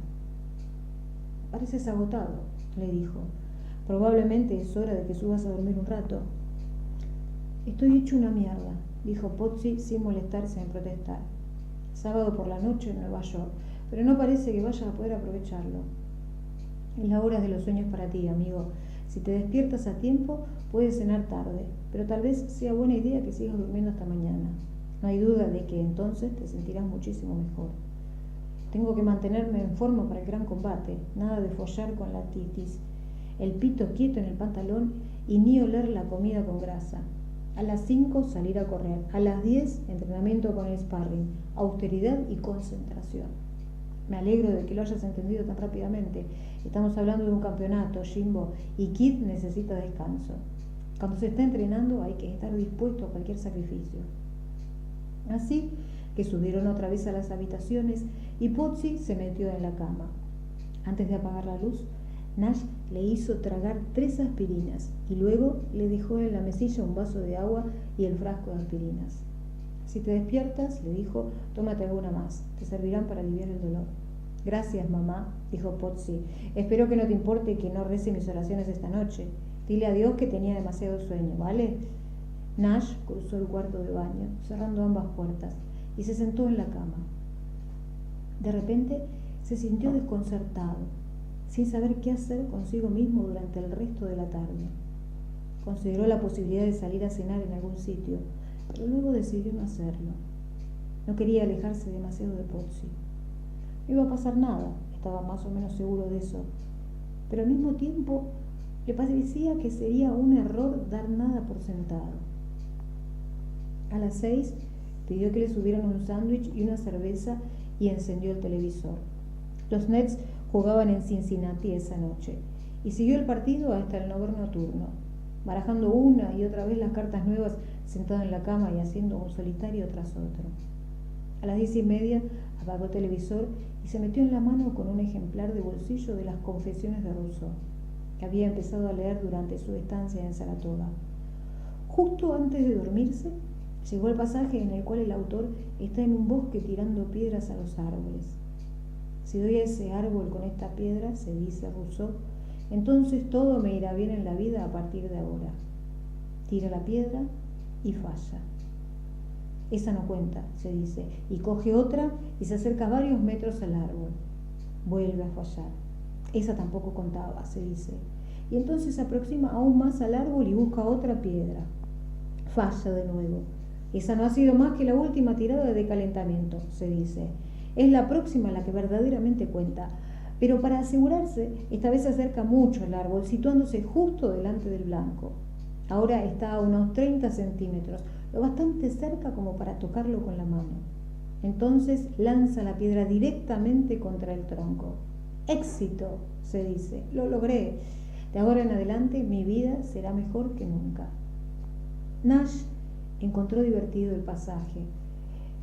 «Pareces agotado», le dijo. «Probablemente es hora de que subas a dormir un rato». «Estoy hecho una mierda», dijo Pozzi sin molestarse en protestar. «Sábado por la noche en Nueva York, pero no parece que vayas a poder aprovecharlo». «Es la hora de los sueños para ti, amigo. Si te despiertas a tiempo, puedes cenar tarde, pero tal vez sea buena idea que sigas durmiendo hasta mañana. No hay duda de que entonces te sentirás muchísimo mejor. Tengo que mantenerme en forma para el gran combate, nada de follar con la titis, el pito quieto en el pantalón y ni oler la comida con grasa. A las 5 salir a correr, a las 10 entrenamiento con el sparring, austeridad y concentración». «Me alegro de que lo hayas entendido tan rápidamente. Estamos hablando de un campeonato, Jimbo, y Kid necesita descanso. Cuando se está entrenando hay que estar dispuesto a cualquier sacrificio». Así que subieron otra vez a las habitaciones y Pozzi se metió en la cama. Antes de apagar la luz, Nash le hizo tragar 3 aspirinas y luego le dejó en la mesilla un vaso de agua y el frasco de aspirinas. «Si te despiertas», le dijo, «tómate alguna más, te servirán para aliviar el dolor». Gracias, mamá, dijo Potsy. Espero que no te importe que no rece mis oraciones esta noche. Dile a Dios que tenía demasiado sueño, ¿vale? Nash cruzó el cuarto de baño, cerrando ambas puertas, y se sentó en la cama. De repente se sintió desconcertado, sin saber qué hacer consigo mismo durante el resto de la tarde. Consideró la posibilidad de salir a cenar en algún sitio, pero luego decidió no hacerlo. No quería alejarse demasiado de Potsy. No iba a pasar nada, estaba más o menos seguro de eso, pero al mismo tiempo le parecía que sería un error dar nada por sentado. A las 6 pidió que le subieran un sándwich y una cerveza y encendió el televisor. Los Nets jugaban en Cincinnati esa noche y siguió el partido hasta el 9º turno, barajando una y otra vez las cartas nuevas sentado en la cama y haciendo un solitario tras otro. A las 10:30 apagó el televisor y se metió en la mano con un ejemplar de bolsillo de las Confesiones de Rousseau, que había empezado a leer durante su estancia en Saratoga. Justo antes de dormirse, llegó al pasaje en el cual el autor está en un bosque tirando piedras a los árboles. Si doy a ese árbol con esta piedra, se dice Rousseau, entonces todo me irá bien en la vida a partir de ahora. Tira la piedra y falla. Esa no cuenta, se dice, y coge otra y se acerca varios metros al árbol. Vuelve a fallar. Esa tampoco contaba, se dice, y entonces se aproxima aún más al árbol y busca otra piedra. Falla de nuevo. Esa no ha sido más que la última tirada de calentamiento, se dice. Es la próxima la que verdaderamente cuenta, pero para asegurarse, esta vez se acerca mucho al árbol, situándose justo delante del blanco. Ahora está a unos 30 centímetros, lo bastante cerca como para tocarlo con la mano. Entonces lanza la piedra directamente contra el tronco. ¡Éxito!, se dice. Lo logré. De ahora en adelante mi vida será mejor que nunca. Nash encontró divertido el pasaje,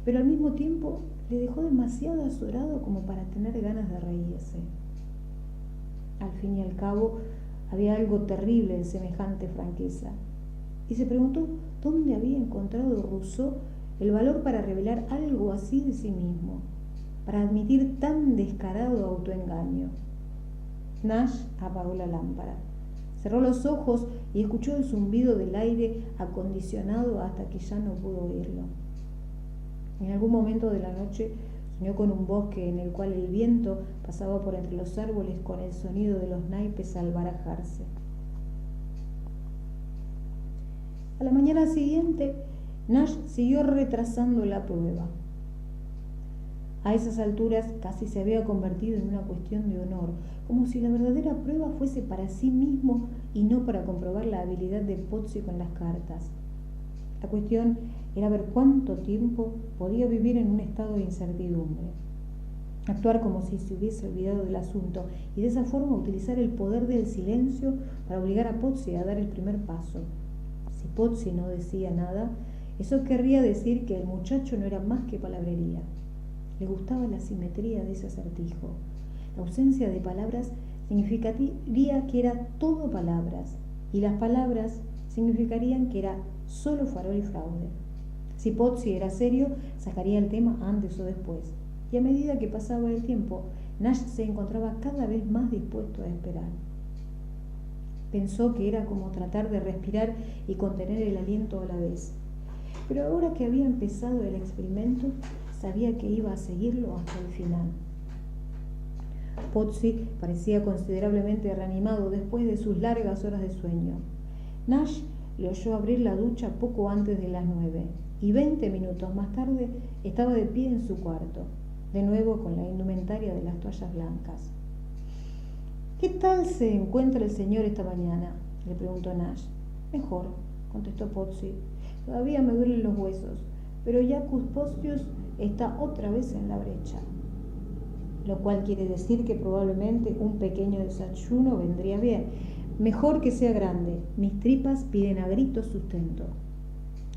pero al mismo tiempo le dejó demasiado azorado como para tener ganas de reírse. Al fin y al cabo, había algo terrible en semejante franqueza, y se preguntó dónde había encontrado Rousseau el valor para revelar algo así de sí mismo, para admitir tan descarado autoengaño. Nash apagó la lámpara, cerró los ojos y escuchó el zumbido del aire acondicionado hasta que ya no pudo oírlo. En algún momento de la noche soñó con un bosque en el cual el viento pasaba por entre los árboles con el sonido de los naipes al barajarse. A la mañana siguiente, Nash siguió retrasando la prueba. A esas alturas casi se había convertido en una cuestión de honor, como si la verdadera prueba fuese para sí mismo y no para comprobar la habilidad de Potsy con las cartas. La cuestión era ver cuánto tiempo podía vivir en un estado de incertidumbre, actuar como si se hubiese olvidado del asunto y de esa forma utilizar el poder del silencio para obligar a Potsy a dar el primer paso. Si Potsy no decía nada, eso querría decir que el muchacho no era más que palabrería. Le gustaba la simetría de ese acertijo. La ausencia de palabras significaría que era todo palabras, y las palabras significarían que era solo farol y fraude. Si Potsy era serio, sacaría el tema antes o después, y a medida que pasaba el tiempo, Nash se encontraba cada vez más dispuesto a esperar. Pensó que era como tratar de respirar y contener el aliento a la vez. Pero ahora que había empezado el experimento, sabía que iba a seguirlo hasta el final. Potsy parecía considerablemente reanimado después de sus largas horas de sueño. Nash le oyó abrir la ducha poco antes de las 9 y 20 minutos más tarde estaba de pie en su cuarto, de nuevo con la indumentaria de las toallas blancas. ¿Qué tal se encuentra el señor esta mañana?, le preguntó Nash. Mejor, contestó Potsy. Todavía me duelen los huesos, pero Jacques Postius está otra vez en la brecha. Lo cual quiere decir que probablemente un pequeño desayuno vendría bien. Mejor que sea grande. Mis tripas piden a gritos sustento.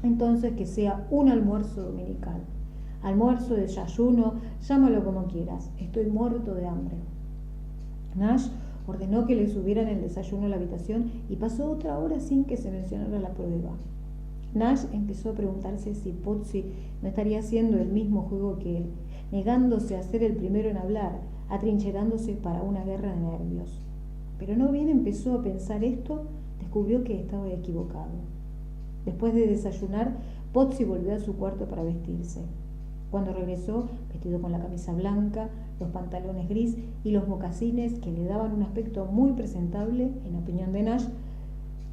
Entonces que sea un almuerzo dominical. Almuerzo, desayuno, llámalo como quieras. Estoy muerto de hambre. Nash ordenó que le subieran el desayuno a la habitación y pasó otra hora sin que se mencionara la prueba. Nash empezó a preguntarse si Potsy no estaría haciendo el mismo juego que él, negándose a ser el primero en hablar, atrincherándose para una guerra de nervios. Pero no bien empezó a pensar esto, descubrió que estaba equivocado. Después de desayunar, Pozzi volvió a su cuarto para vestirse. Cuando regresó, vestido con la camisa blanca, los pantalones gris y los mocasines que le daban un aspecto muy presentable, en opinión de Nash,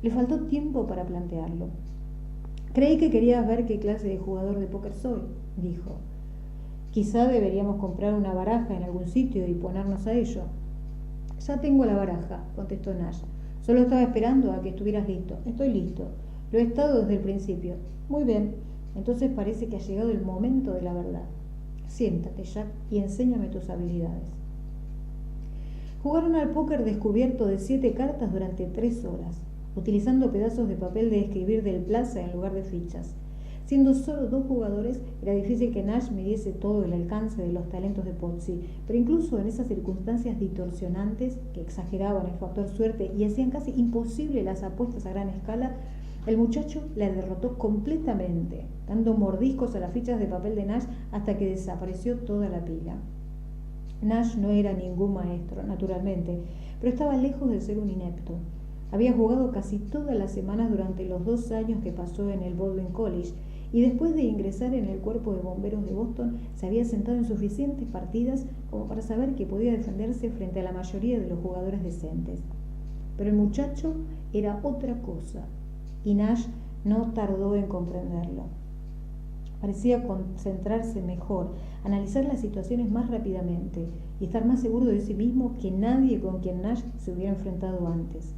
le faltó tiempo para plantearlo. «Creí que querías ver qué clase de jugador de póker soy», dijo. «Quizá deberíamos comprar una baraja en algún sitio y ponernos a ello». «Ya tengo la baraja», contestó Nash. «Solo estaba esperando a que estuvieras listo». «Estoy listo. Lo he estado desde el principio». «Muy bien. Entonces parece que ha llegado el momento de la verdad. Siéntate, Jack, y enséñame tus habilidades». Jugaron al póker descubierto de 7 cartas durante 3 horas, utilizando pedazos de papel de escribir del plaza en lugar de fichas. Siendo solo 2 jugadores, era difícil que Nash midiese todo el alcance de los talentos de Pozzi, pero incluso en esas circunstancias distorsionantes que exageraban el factor suerte y hacían casi imposible las apuestas a gran escala, el muchacho la derrotó completamente, dando mordiscos a las fichas de papel de Nash hasta que desapareció toda la pila. Nash no era ningún maestro, naturalmente, pero estaba lejos de ser un inepto. Había jugado casi todas las semanas durante los 2 años que pasó en el Baldwin College, y después de ingresar en el cuerpo de bomberos de Boston se había sentado en suficientes partidas como para saber que podía defenderse frente a la mayoría de los jugadores decentes. Pero el muchacho era otra cosa, y Nash no tardó en comprenderlo. Parecía concentrarse mejor, analizar las situaciones más rápidamente y estar más seguro de sí mismo que nadie con quien Nash se hubiera enfrentado antes.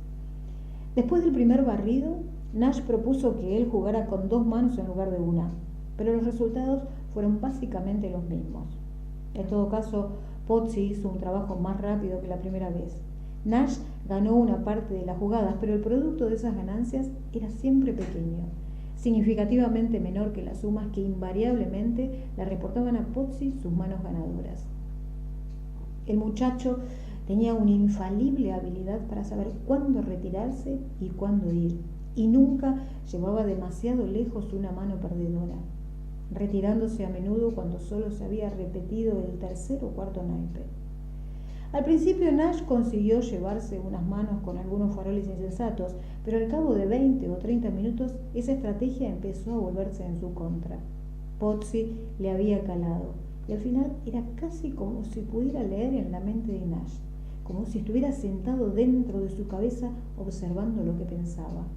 Después del primer barrido, Nash propuso que él jugara con 2 manos en lugar de una, pero los resultados fueron básicamente los mismos. En todo caso, Pozzi hizo un trabajo más rápido que la primera vez. Nash ganó una parte de las jugadas, pero el producto de esas ganancias era siempre pequeño, significativamente menor que las sumas que invariablemente le reportaban a Pozzi sus manos ganadoras. El muchacho tenía una infalible habilidad para saber cuándo retirarse y cuándo ir, y nunca llevaba demasiado lejos una mano perdedora, retirándose a menudo cuando solo se había repetido el tercer o cuarto naipe. Al principio Nash consiguió llevarse unas manos con algunos faroles insensatos, pero al cabo de 20 o 30 minutos esa estrategia empezó a volverse en su contra. Pozzi le había calado, y al final era casi como si pudiera leer en la mente de Nash, como si estuviera sentado dentro de su cabeza observando lo que pensaba.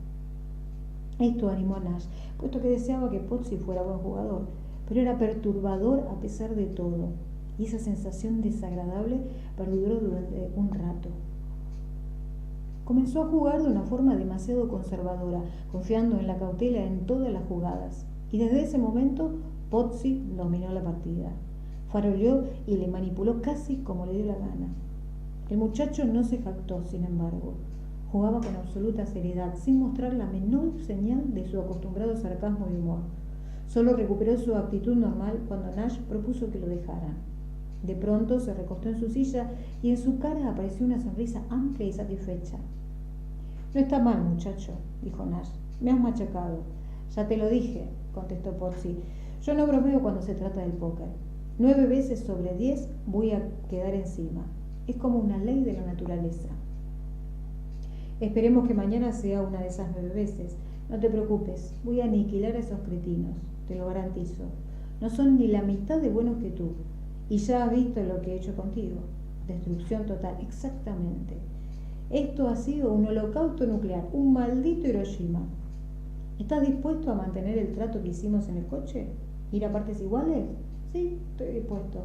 Esto animó a Nash, puesto que deseaba que Pozzi fuera buen jugador, pero era perturbador a pesar de todo, y esa sensación desagradable perduró durante un rato. Comenzó a jugar de una forma demasiado conservadora, confiando en la cautela en todas las jugadas, y desde ese momento Pozzi dominó la partida. Faroleó y le manipuló casi como le dio la gana. El muchacho no se jactó, sin embargo. Jugaba con absoluta seriedad, sin mostrar la menor señal de su acostumbrado sarcasmo y humor. Solo recuperó su actitud normal cuando Nash propuso que lo dejaran. De pronto se recostó en su silla y en su cara apareció una sonrisa amplia y satisfecha. «No está mal, muchacho», dijo Nash. «Me has machacado». «Ya te lo dije», contestó Pozzi. «Yo no bromeo cuando se trata del póker. 9 veces sobre 10 voy a quedar encima. Es como una ley de la naturaleza». «Esperemos que mañana sea una de esas 9 veces. No te preocupes, voy a aniquilar a esos cretinos, te lo garantizo. No son ni la mitad de buenos que tú. Y ya has visto lo que he hecho contigo. Destrucción total, exactamente. Esto ha sido un holocausto nuclear, un maldito Hiroshima. ¿Estás dispuesto a mantener el trato que hicimos en el coche? ¿Ir a partes iguales?» «Sí, estoy dispuesto».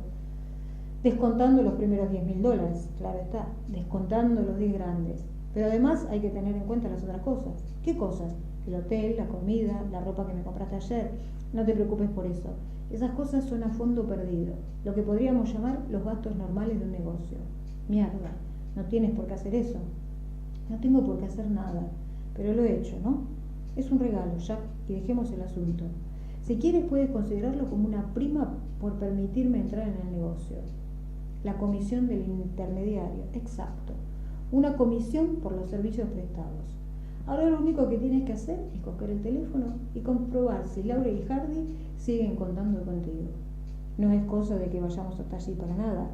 «Descontando los primeros $10.000, claro está, descontando los 10 grandes. Pero además hay que tener en cuenta las otras cosas». «¿Qué cosas?» «El hotel, la comida, la ropa que me compraste ayer». «No te preocupes por eso. Esas cosas son a fondo perdido, lo que podríamos llamar los gastos normales de un negocio». «Mierda, no tienes por qué hacer eso». «No tengo por qué hacer nada, pero lo he hecho, ¿no? Es un regalo, Jack, y dejemos el asunto. Si quieres puedes considerarlo como una prima por permitirme entrar en el negocio». «La comisión del intermediario», exacto. Una comisión por los servicios prestados. Ahora lo único que tienes que hacer es coger el teléfono y comprobar si Laura y Hardy siguen contando contigo. No es cosa de que vayamos hasta allí para nada.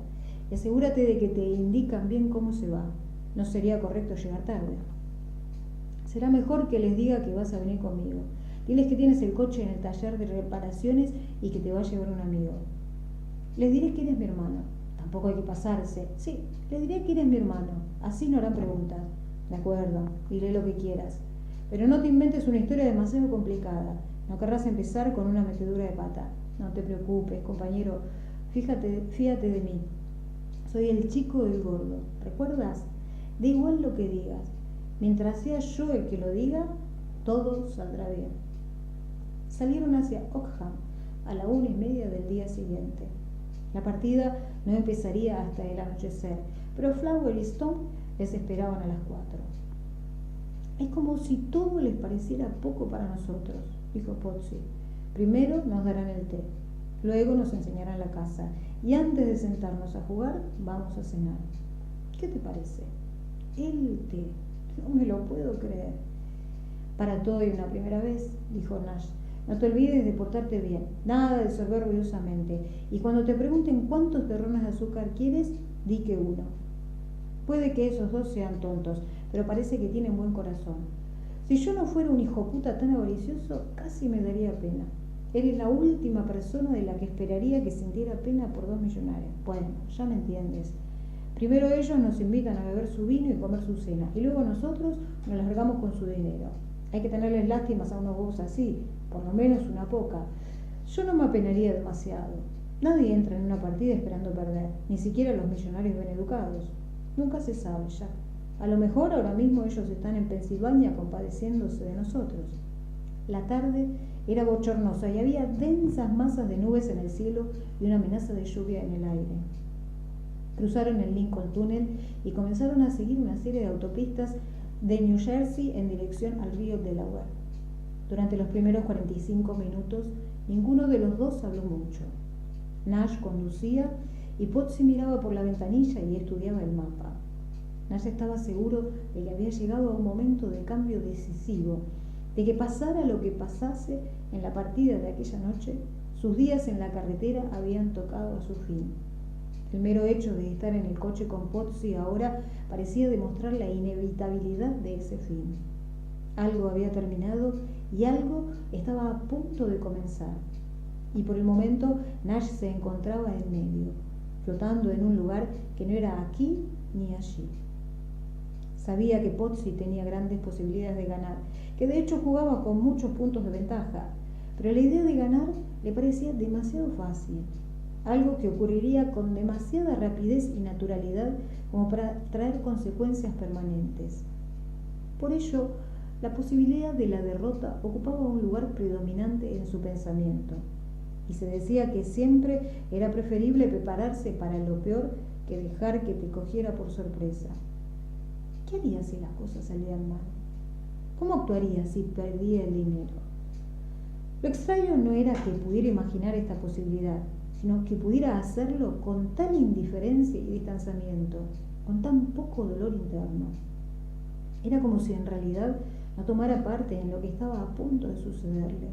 y asegúrate de que te indican bien cómo se va. No sería correcto llegar tarde. Será mejor que les diga que vas a venir conmigo. Diles que tienes el coche en el taller de reparaciones y que te va a llevar un amigo. Les diré que eres mi hermano. Tampoco hay que pasarse. Sí, les diré que eres mi hermano. Así no harán preguntas. De acuerdo, diré lo que quieras. Pero no te inventes una historia demasiado complicada. No querrás empezar con una metedura de pata. No te preocupes, compañero. Fíjate de mí. Soy el chico del gordo. ¿Recuerdas? Da igual lo que digas. Mientras sea yo el que lo diga, todo saldrá bien. Salieron hacia Ockham a la 1:30 del día siguiente. La partida no empezaría hasta el anochecer, pero Flower y Stone les esperaban a las 4. Es como si todo les pareciera poco para nosotros, dijo Pozzi. Primero nos darán el té, luego nos enseñarán la casa, y antes de sentarnos a jugar, vamos a cenar. ¿Qué te parece? El té. No me lo puedo creer. Para todo hay una primera vez, dijo Nash. No te olvides de portarte bien, nada de sorber ruidosamente, y cuando te pregunten cuántos terrones de azúcar quieres, di que 1. Puede que esos 2 sean tontos, pero parece que tienen buen corazón. Si yo no fuera un hijoputa tan avaricioso, casi me daría pena. Eres la última persona de la que esperaría que sintiera pena por 2 millonarios. Bueno, ya me entiendes. Primero ellos nos invitan a beber su vino y comer su cena, y luego nosotros nos largamos con su dinero. Hay que tenerles lástimas a unos bobos así, por lo menos una poca. Yo no me apenaría demasiado. Nadie entra en una partida esperando perder, ni siquiera los millonarios bien educados. Nunca se sabe, Jack. A lo mejor ahora mismo ellos están en Pensilvania compadeciéndose de nosotros. La tarde era bochornosa y había densas masas de nubes en el cielo y una amenaza de lluvia en el aire. Cruzaron el Lincoln Tunnel y comenzaron a seguir una serie de autopistas de New Jersey en dirección al río Delaware. Durante los primeros 45 minutos, ninguno de los dos habló mucho. Nash conducía y Pozzi miraba por la ventanilla y estudiaba el mapa. Nash estaba seguro de que había llegado a un momento de cambio decisivo, de que pasara lo que pasase en la partida de aquella noche, sus días en la carretera habían tocado a su fin. El mero hecho de estar en el coche con Pozzi ahora parecía demostrar la inevitabilidad de ese fin. Algo había terminado y algo estaba a punto de comenzar. Y por el momento Nash se encontraba en medio, flotando en un lugar que no era aquí ni allí. Sabía que Pozzi tenía grandes posibilidades de ganar, que de hecho jugaba con muchos puntos de ventaja, pero la idea de ganar le parecía demasiado fácil. Algo que ocurriría con demasiada rapidez y naturalidad como para traer consecuencias permanentes. Por ello, la posibilidad de la derrota ocupaba un lugar predominante en su pensamiento, y se decía que siempre era preferible prepararse para lo peor que dejar que te cogiera por sorpresa. ¿Qué haría si las cosas salían mal? ¿Cómo actuaría si perdía el dinero? Lo extraño no era que pudiera imaginar esta posibilidad, sino que pudiera hacerlo con tal indiferencia y distanciamiento, con tan poco dolor interno. Era como si en realidad no tomara parte en lo que estaba a punto de sucederle.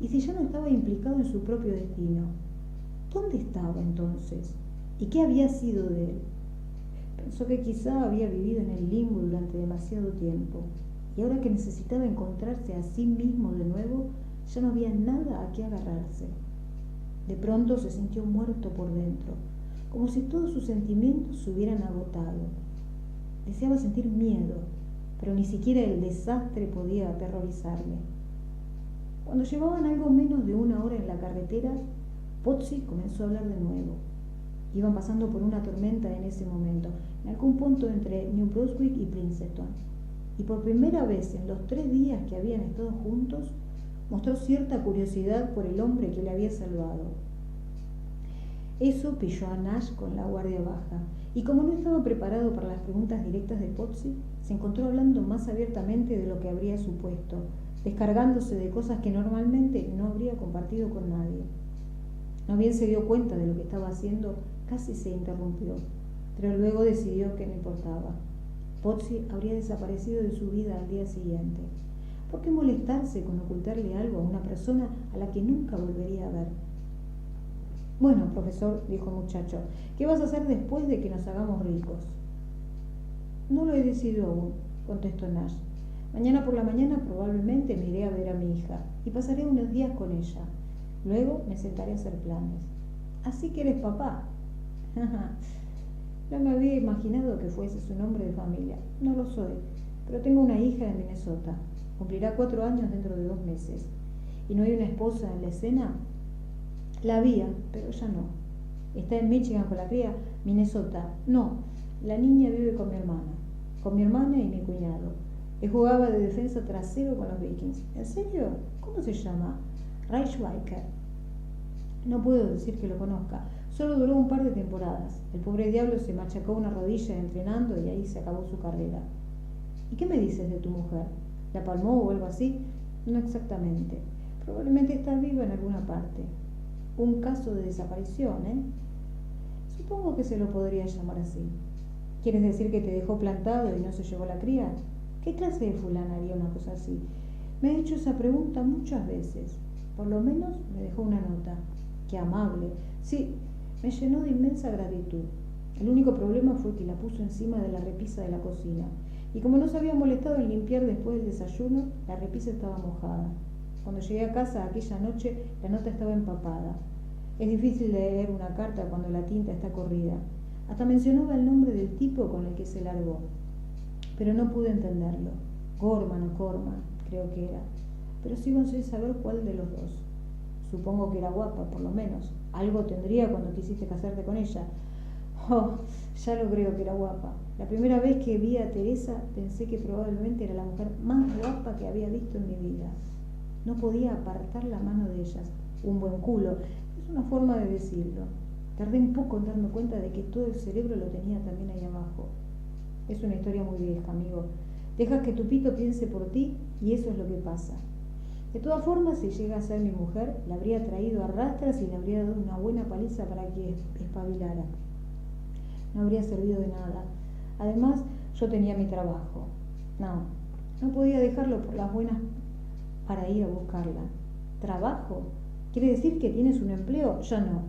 Y si ya no estaba implicado en su propio destino, ¿dónde estaba entonces? ¿Y qué había sido de él? Pensó que quizá había vivido en el limbo durante demasiado tiempo, y ahora que necesitaba encontrarse a sí mismo de nuevo, ya no había nada a qué agarrarse. De pronto se sintió muerto por dentro, como si todos sus sentimientos se hubieran agotado. Deseaba sentir miedo, pero ni siquiera el desastre podía aterrorizarle. Cuando llevaban algo menos de 1 hora en la carretera, Pozzi comenzó a hablar de nuevo. Iban pasando por una tormenta en ese momento, en algún punto entre New Brunswick y Princeton, y por primera vez en los 3 días que habían estado juntos, mostró cierta curiosidad por el hombre que le había salvado. Eso pilló a Nash con la guardia baja, y como no estaba preparado para las preguntas directas de Pozzi, se encontró hablando más abiertamente de lo que habría supuesto, descargándose de cosas que normalmente no habría compartido con nadie. No bien se dio cuenta de lo que estaba haciendo, casi se interrumpió, pero luego decidió que no importaba. Pozzi habría desaparecido de su vida al día siguiente. ¿Por qué molestarse con ocultarle algo a una persona a la que nunca volvería a ver? Bueno, profesor, dijo el muchacho, ¿qué vas a hacer después de que nos hagamos ricos? No lo he decidido aún, contestó Nash. Mañana por la mañana probablemente me iré a ver a mi hija y pasaré unos días con ella. Luego me sentaré a hacer planes. Así que eres papá. No me había imaginado que fuese su nombre de familia. No lo soy, pero tengo una hija de Minnesota. Cumplirá 4 años dentro de 2 meses. ¿Y no hay una esposa en la escena? La había, pero ya no. ¿Está en Michigan con la cría? Minnesota. No, la niña vive con mi hermana y mi cuñado. Él jugaba de defensa trasero con los Vikings. ¿En serio? ¿Cómo se llama? Reichweicker. No puedo decir que lo conozca. Solo duró un par de temporadas. El pobre diablo se machacó una rodilla entrenando y ahí se acabó su carrera. ¿Y qué me dices de tu mujer? ¿La palmó o algo así? No exactamente. Probablemente está viva en alguna parte. Un caso de desaparición, ¿eh? Supongo que se lo podría llamar así. ¿Quieres decir que te dejó plantado y no se llevó la cría? ¿Qué clase de fulana haría una cosa así? Me ha hecho esa pregunta muchas veces. Por lo menos me dejó una nota. ¡Qué amable! Sí, me llenó de inmensa gratitud. El único problema fue que la puso encima de la repisa de la cocina. Y como no se había molestado en limpiar después del desayuno, la repisa estaba mojada. Cuando llegué a casa aquella noche, la nota estaba empapada. Es difícil leer una carta cuando la tinta está corrida. Hasta mencionaba el nombre del tipo con el que se largó. Pero no pude entenderlo. Gorman o Corman, creo que era. Pero sigo sin saber cuál de los dos. Supongo que era guapa, por lo menos. Algo tendría cuando quisiste casarte con ella. Oh, ya lo creo que era guapa. La primera vez que vi a Teresa pensé que probablemente era la mujer más guapa que había visto en mi vida. No podía apartar la mano de ellas. Un buen culo. Es una forma de decirlo. Tardé un poco en darme cuenta de que todo el cerebro lo tenía también ahí abajo. Es una historia muy vieja, amigo. Dejas que tu pito piense por ti y eso es lo que pasa. De todas formas, si llega a ser mi mujer, la habría traído a rastras y le habría dado una buena paliza para que espabilara. No habría servido de nada. Además, yo tenía mi trabajo. No podía dejarlo por las buenas para ir a buscarla. ¿Trabajo? ¿Quiere decir que tienes un empleo? Yo no.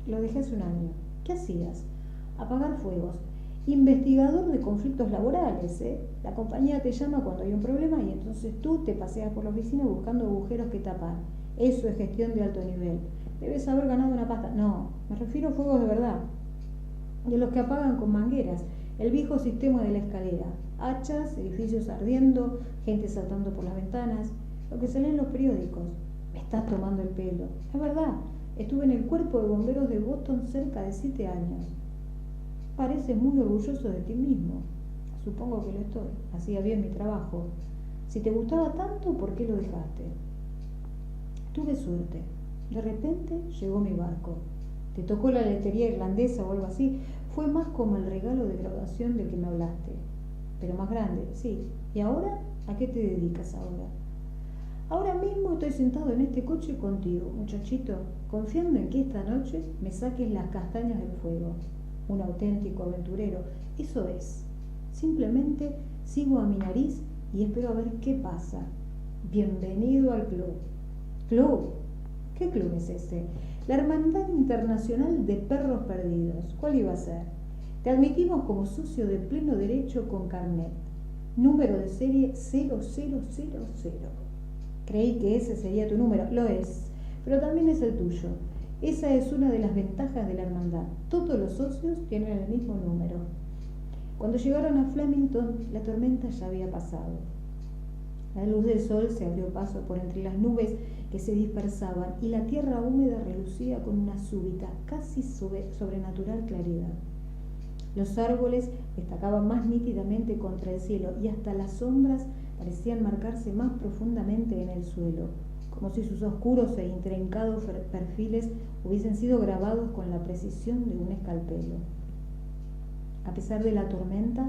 Lo dejé hace un año. ¿Qué hacías? Apagar fuegos. Investigador de conflictos laborales, ¿eh? La compañía te llama cuando hay un problema y entonces tú te paseas por la oficina buscando agujeros que tapar. Eso es gestión de alto nivel. Debes haber ganado una pasta. No, me refiero a fuegos de verdad. De los que apagan con mangueras. El viejo sistema de la escalera. Hachas, edificios ardiendo, gente saltando por las ventanas. Lo que se lee en los periódicos. Me estás tomando el pelo. Es verdad. Estuve en el cuerpo de bomberos de Boston cerca de 7 años. Pareces muy orgulloso de ti mismo. Supongo que lo estoy. Hacía bien mi trabajo. Si te gustaba tanto, ¿por qué lo dejaste? Tuve suerte. De repente llegó mi barco. ¿Te tocó la lotería irlandesa o algo así? Fue más como el regalo de graduación del que me hablaste. Pero más grande, sí. ¿Y ahora? ¿A qué te dedicas ahora? Ahora mismo estoy sentado en este coche contigo, muchachito, confiando en que esta noche me saques las castañas del fuego. Un auténtico aventurero. Eso es. Simplemente sigo a mi nariz y espero a ver qué pasa. Bienvenido al club. ¿Club? ¿Qué club es ese? La Hermandad Internacional de Perros Perdidos. ¿Cuál iba a ser? Te admitimos como socio de pleno derecho con carnet. Número de serie 0000. Creí que ese sería tu número. Lo es, pero también es el tuyo. Esa es una de las ventajas de la hermandad. Todos los socios tienen el mismo número. Cuando llegaron a Flemington, la tormenta ya había pasado. La luz del sol se abrió paso por entre las nubes que se dispersaban y la tierra húmeda relucía con una súbita, casi sobrenatural claridad. Los árboles destacaban más nítidamente contra el cielo y hasta las sombras parecían marcarse más profundamente en el suelo, como si sus oscuros e intrincados perfiles hubiesen sido grabados con la precisión de un escalpelo. A pesar de la tormenta,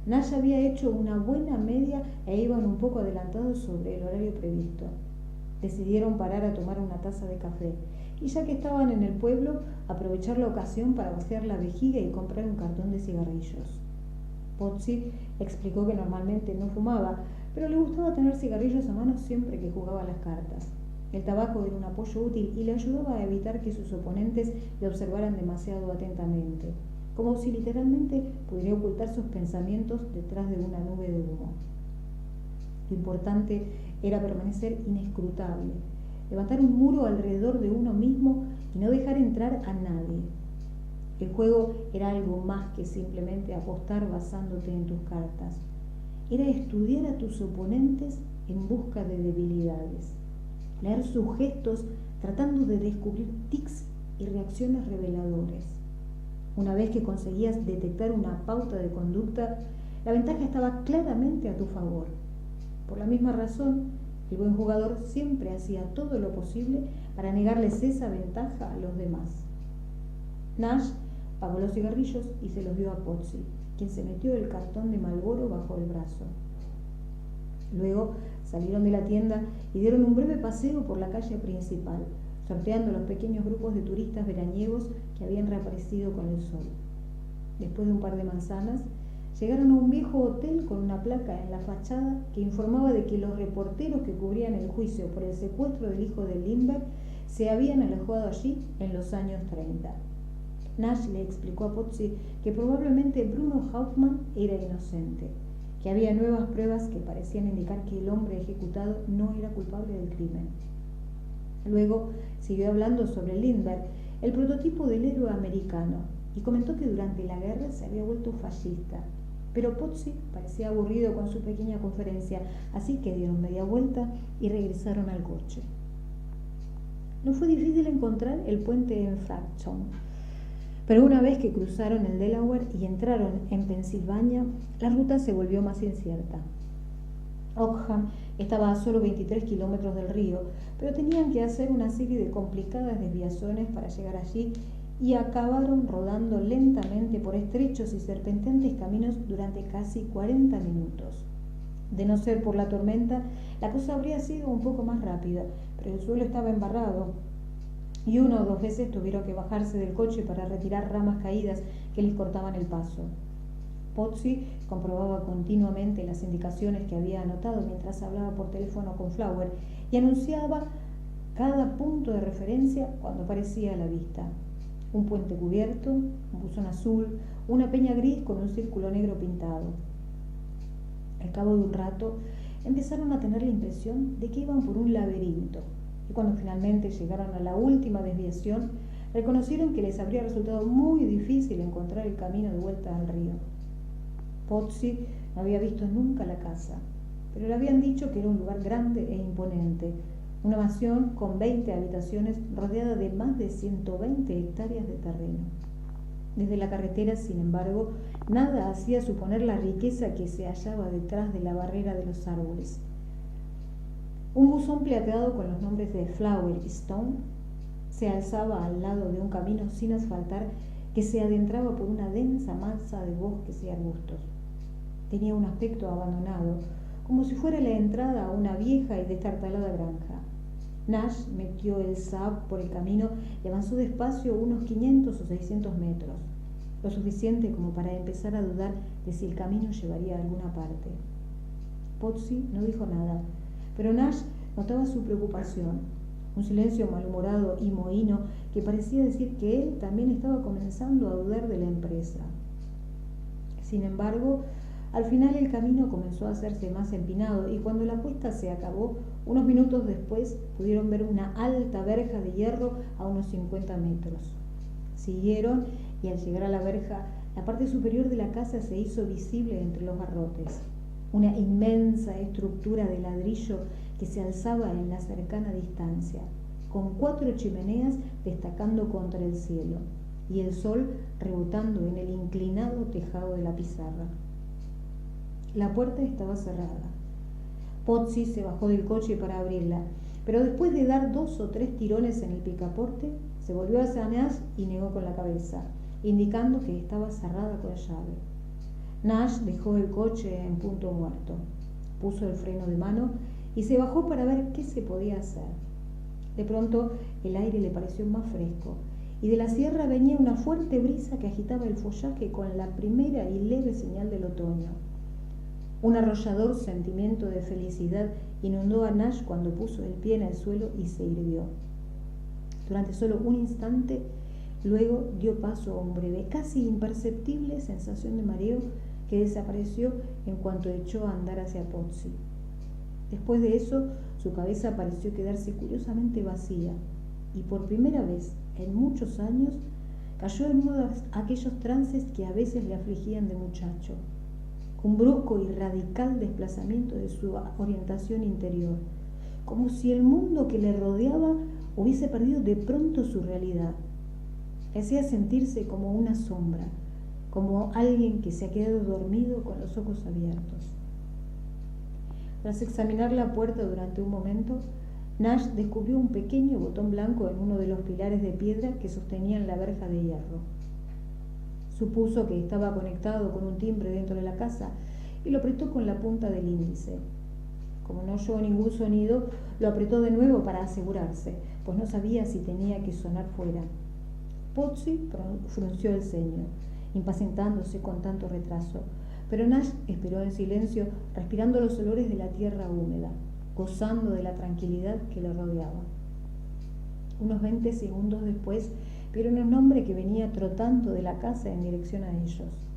Nash había hecho una buena media e iban un poco adelantados sobre el horario previsto. Decidieron parar a tomar una taza de café y ya que estaban en el pueblo, aprovechar la ocasión para vaciar la vejiga y comprar un cartón de cigarrillos. Potsy explicó que normalmente no fumaba, pero le gustaba tener cigarrillos a mano siempre que jugaba a las cartas. El tabaco era un apoyo útil y le ayudaba a evitar que sus oponentes le observaran demasiado atentamente, como si literalmente pudiera ocultar sus pensamientos detrás de una nube de humo. Lo importante era permanecer inescrutable, levantar un muro alrededor de uno mismo y no dejar entrar a nadie. El juego era algo más que simplemente apostar basándote en tus cartas. Era estudiar a tus oponentes en busca de debilidades, leer sus gestos tratando de descubrir tics y reacciones reveladores. Una vez que conseguías detectar una pauta de conducta, la ventaja estaba claramente a tu favor. Por la misma razón, el buen jugador siempre hacía todo lo posible para negarles esa ventaja a los demás. Nash pagó los cigarrillos y se los dio a Pozzi, quien se metió el cartón de Marlboro bajo el brazo. Luego salieron de la tienda y dieron un breve paseo por la calle principal, sorteando los pequeños grupos de turistas veraniegos que habían reaparecido con el sol. Después de un par de manzanas, llegaron a un viejo hotel con una placa en la fachada que informaba de que los reporteros que cubrían el juicio por el secuestro del hijo de Lindbergh se habían alojado allí en los años 30. Nash le explicó a Pozzi que probablemente Bruno Hauptmann era inocente, que había nuevas pruebas que parecían indicar que el hombre ejecutado no era culpable del crimen. Luego siguió hablando sobre Lindbergh, el prototipo del héroe americano, y comentó que durante la guerra se había vuelto fascista. Pero Pozzi parecía aburrido con su pequeña conferencia, así que dieron media vuelta y regresaron al coche. No fue difícil encontrar el puente en Frankton, pero una vez que cruzaron el Delaware y entraron en Pensilvania, la ruta se volvió más incierta. Oakham estaba a solo 23 kilómetros del río, pero tenían que hacer una serie de complicadas desviaciones para llegar allí y acabaron rodando lentamente por estrechos y serpenteantes caminos durante casi 40 minutos. De no ser por la tormenta, la cosa habría sido un poco más rápida, pero el suelo estaba embarrado y una o dos veces tuvieron que bajarse del coche para retirar ramas caídas que les cortaban el paso. Pozzi comprobaba continuamente las indicaciones que había anotado mientras hablaba por teléfono con Flower y anunciaba cada punto de referencia cuando aparecía a la vista. Un puente cubierto, un buzón azul, una peña gris con un círculo negro pintado. Al cabo de un rato, empezaron a tener la impresión de que iban por un laberinto, y cuando finalmente llegaron a la última desviación, reconocieron que les habría resultado muy difícil encontrar el camino de vuelta al río. Pozzi no había visto nunca la casa, pero le habían dicho que era un lugar grande e imponente, una mansión con 20 habitaciones rodeada de más de 120 hectáreas de terreno. Desde la carretera, sin embargo, nada hacía suponer la riqueza que se hallaba detrás de la barrera de los árboles. Un buzón plateado con los nombres de Flower y Stone se alzaba al lado de un camino sin asfaltar que se adentraba por una densa masa de bosques y arbustos. Tenía un aspecto abandonado, como si fuera la entrada a una vieja y destartalada granja. Nash metió el Saab por el camino y avanzó despacio unos 500 o 600 metros, lo suficiente como para empezar a dudar de si el camino llevaría a alguna parte. Pozzi no dijo nada, pero Nash notaba su preocupación, un silencio malhumorado y mohíno que parecía decir que él también estaba comenzando a dudar de la empresa. Sin embargo, al final el camino comenzó a hacerse más empinado y cuando la cuesta se acabó, unos minutos después pudieron ver una alta verja de hierro a unos 50 metros. Siguieron y al llegar a la verja, la parte superior de la casa se hizo visible entre los barrotes. Una inmensa estructura de ladrillo que se alzaba en la cercana distancia, con 4 chimeneas destacando contra el cielo y el sol rebotando en el inclinado tejado de la pizarra. La puerta estaba cerrada. Pozzi se bajó del coche para abrirla, pero después de dar 2 o 3 tirones en el picaporte, se volvió hacia Nash y negó con la cabeza, indicando que estaba cerrada con llave. Nash dejó el coche en punto muerto, puso el freno de mano y se bajó para ver qué se podía hacer. De pronto el aire le pareció más fresco y de la sierra venía una fuerte brisa que agitaba el follaje con la primera y leve señal del otoño. Un arrollador sentimiento de felicidad inundó a Nash cuando puso el pie en el suelo y se irguió. Durante solo un instante, luego dio paso a un breve, casi imperceptible sensación de mareo que desapareció en cuanto echó a andar hacia Pozzi. Después de eso, su cabeza pareció quedarse curiosamente vacía y por primera vez en muchos años cayó en uno de aquellos trances que a veces le afligían de muchacho. Un brusco y radical desplazamiento de su orientación interior, como si el mundo que le rodeaba hubiese perdido de pronto su realidad. Le hacía sentirse como una sombra, como alguien que se ha quedado dormido con los ojos abiertos. Tras examinar la puerta durante un momento, Nash descubrió un pequeño botón blanco en uno de los pilares de piedra que sostenían la verja de hierro. Supuso que estaba conectado con un timbre dentro de la casa y lo apretó con la punta del índice. Como no oyó ningún sonido, lo apretó de nuevo para asegurarse, pues no sabía si tenía que sonar fuera. Pozzi frunció el ceño, impacientándose con tanto retraso, pero Nash esperó en silencio, respirando los olores de la tierra húmeda, gozando de la tranquilidad que lo rodeaba. Unos 20 segundos después, vieron un hombre que venía trotando de la casa en dirección a ellos.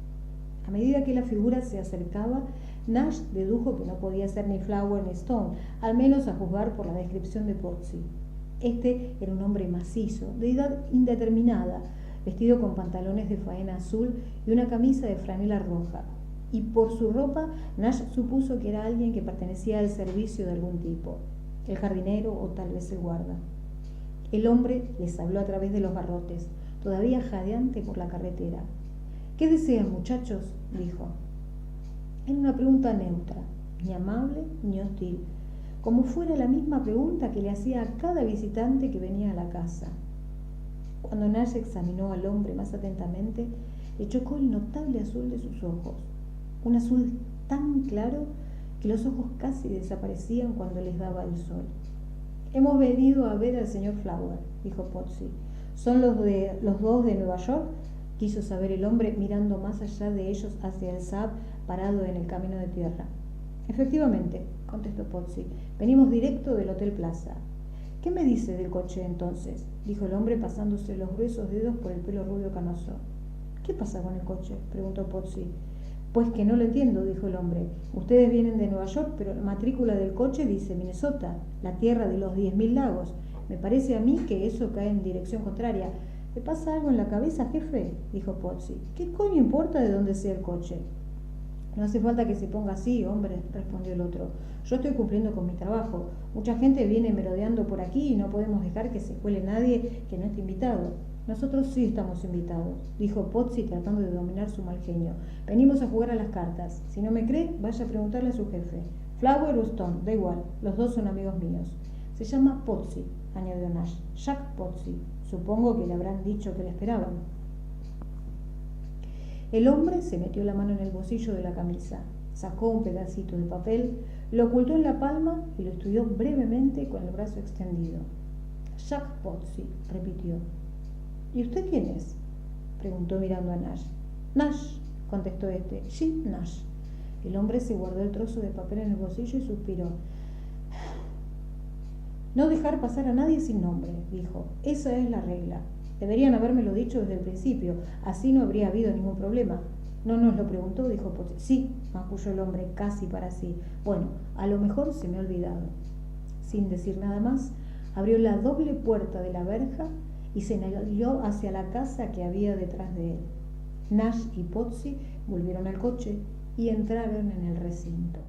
A medida que la figura se acercaba, Nash dedujo que no podía ser ni Flower ni Stone, al menos a juzgar por la descripción de Pozzi. Este era un hombre macizo, de edad indeterminada, vestido con pantalones de faena azul y una camisa de franela roja, y por su ropa Nash supuso que era alguien que pertenecía al servicio de algún tipo, el jardinero o tal vez el guarda. El hombre les habló a través de los barrotes, todavía jadeante por la carretera. «¿Qué desean, muchachos?», dijo. Era una pregunta neutra, ni amable ni hostil, como fuera la misma pregunta que le hacía a cada visitante que venía a la casa. Cuando Nash examinó al hombre más atentamente, le chocó el notable azul de sus ojos, un azul tan claro que los ojos casi desaparecían cuando les daba el sol. «Hemos venido a ver al señor Flower», dijo Pozzi. «¿Son los dos de Nueva York?», quiso saber el hombre, mirando más allá de ellos hacia el Saab parado en el camino de tierra. «Efectivamente», contestó Pozzi. «Venimos directo del Hotel Plaza». «¿Qué me dice del coche, entonces?», dijo el hombre pasándose los gruesos dedos por el pelo rubio canoso. «¿Qué pasa con el coche?», preguntó Pozzi. «Pues que no lo entiendo», dijo el hombre. «Ustedes vienen de Nueva York, pero la matrícula del coche dice Minnesota, la tierra de los 10.000 lagos. Me parece a mí que eso cae en dirección contraria». «¿Le pasa algo en la cabeza, jefe?», dijo Pozzi. «¿Qué coño importa de dónde sea el coche?». «No hace falta que se ponga así, hombre», respondió el otro. «Yo estoy cumpliendo con mi trabajo. Mucha gente viene merodeando por aquí y no podemos dejar que se cuele nadie que no esté invitado». «Nosotros sí estamos invitados», dijo Pozzi tratando de dominar su mal genio. «Venimos a jugar a las cartas. Si no me cree, vaya a preguntarle a su jefe. Flower o Stone, da igual, los dos son amigos míos. Se llama Pozzi», añadió Nash. «Jack Pozzi. Supongo que le habrán dicho que le esperaban». El hombre se metió la mano en el bolsillo de la camisa, sacó un pedacito de papel, lo ocultó en la palma y lo estudió brevemente con el brazo extendido. «Jack Pozzi», repitió. «¿Y usted quién es?», preguntó mirando a Nash. «Nash», contestó este. «Jim Nash». El hombre se guardó el trozo de papel en el bolsillo y suspiró. «No dejar pasar a nadie sin nombre», dijo. «Esa es la regla. Deberían habérmelo dicho desde el principio, así no habría habido ningún problema». «¿No nos lo preguntó?», dijo Pozzi. «Sí», masculló el hombre casi para sí. «Bueno, a lo mejor se me ha olvidado». Sin decir nada más, abrió la doble puerta de la verja y se navegó hacia la casa que había detrás de él. Nash y Pozzi volvieron al coche y entraron en el recinto.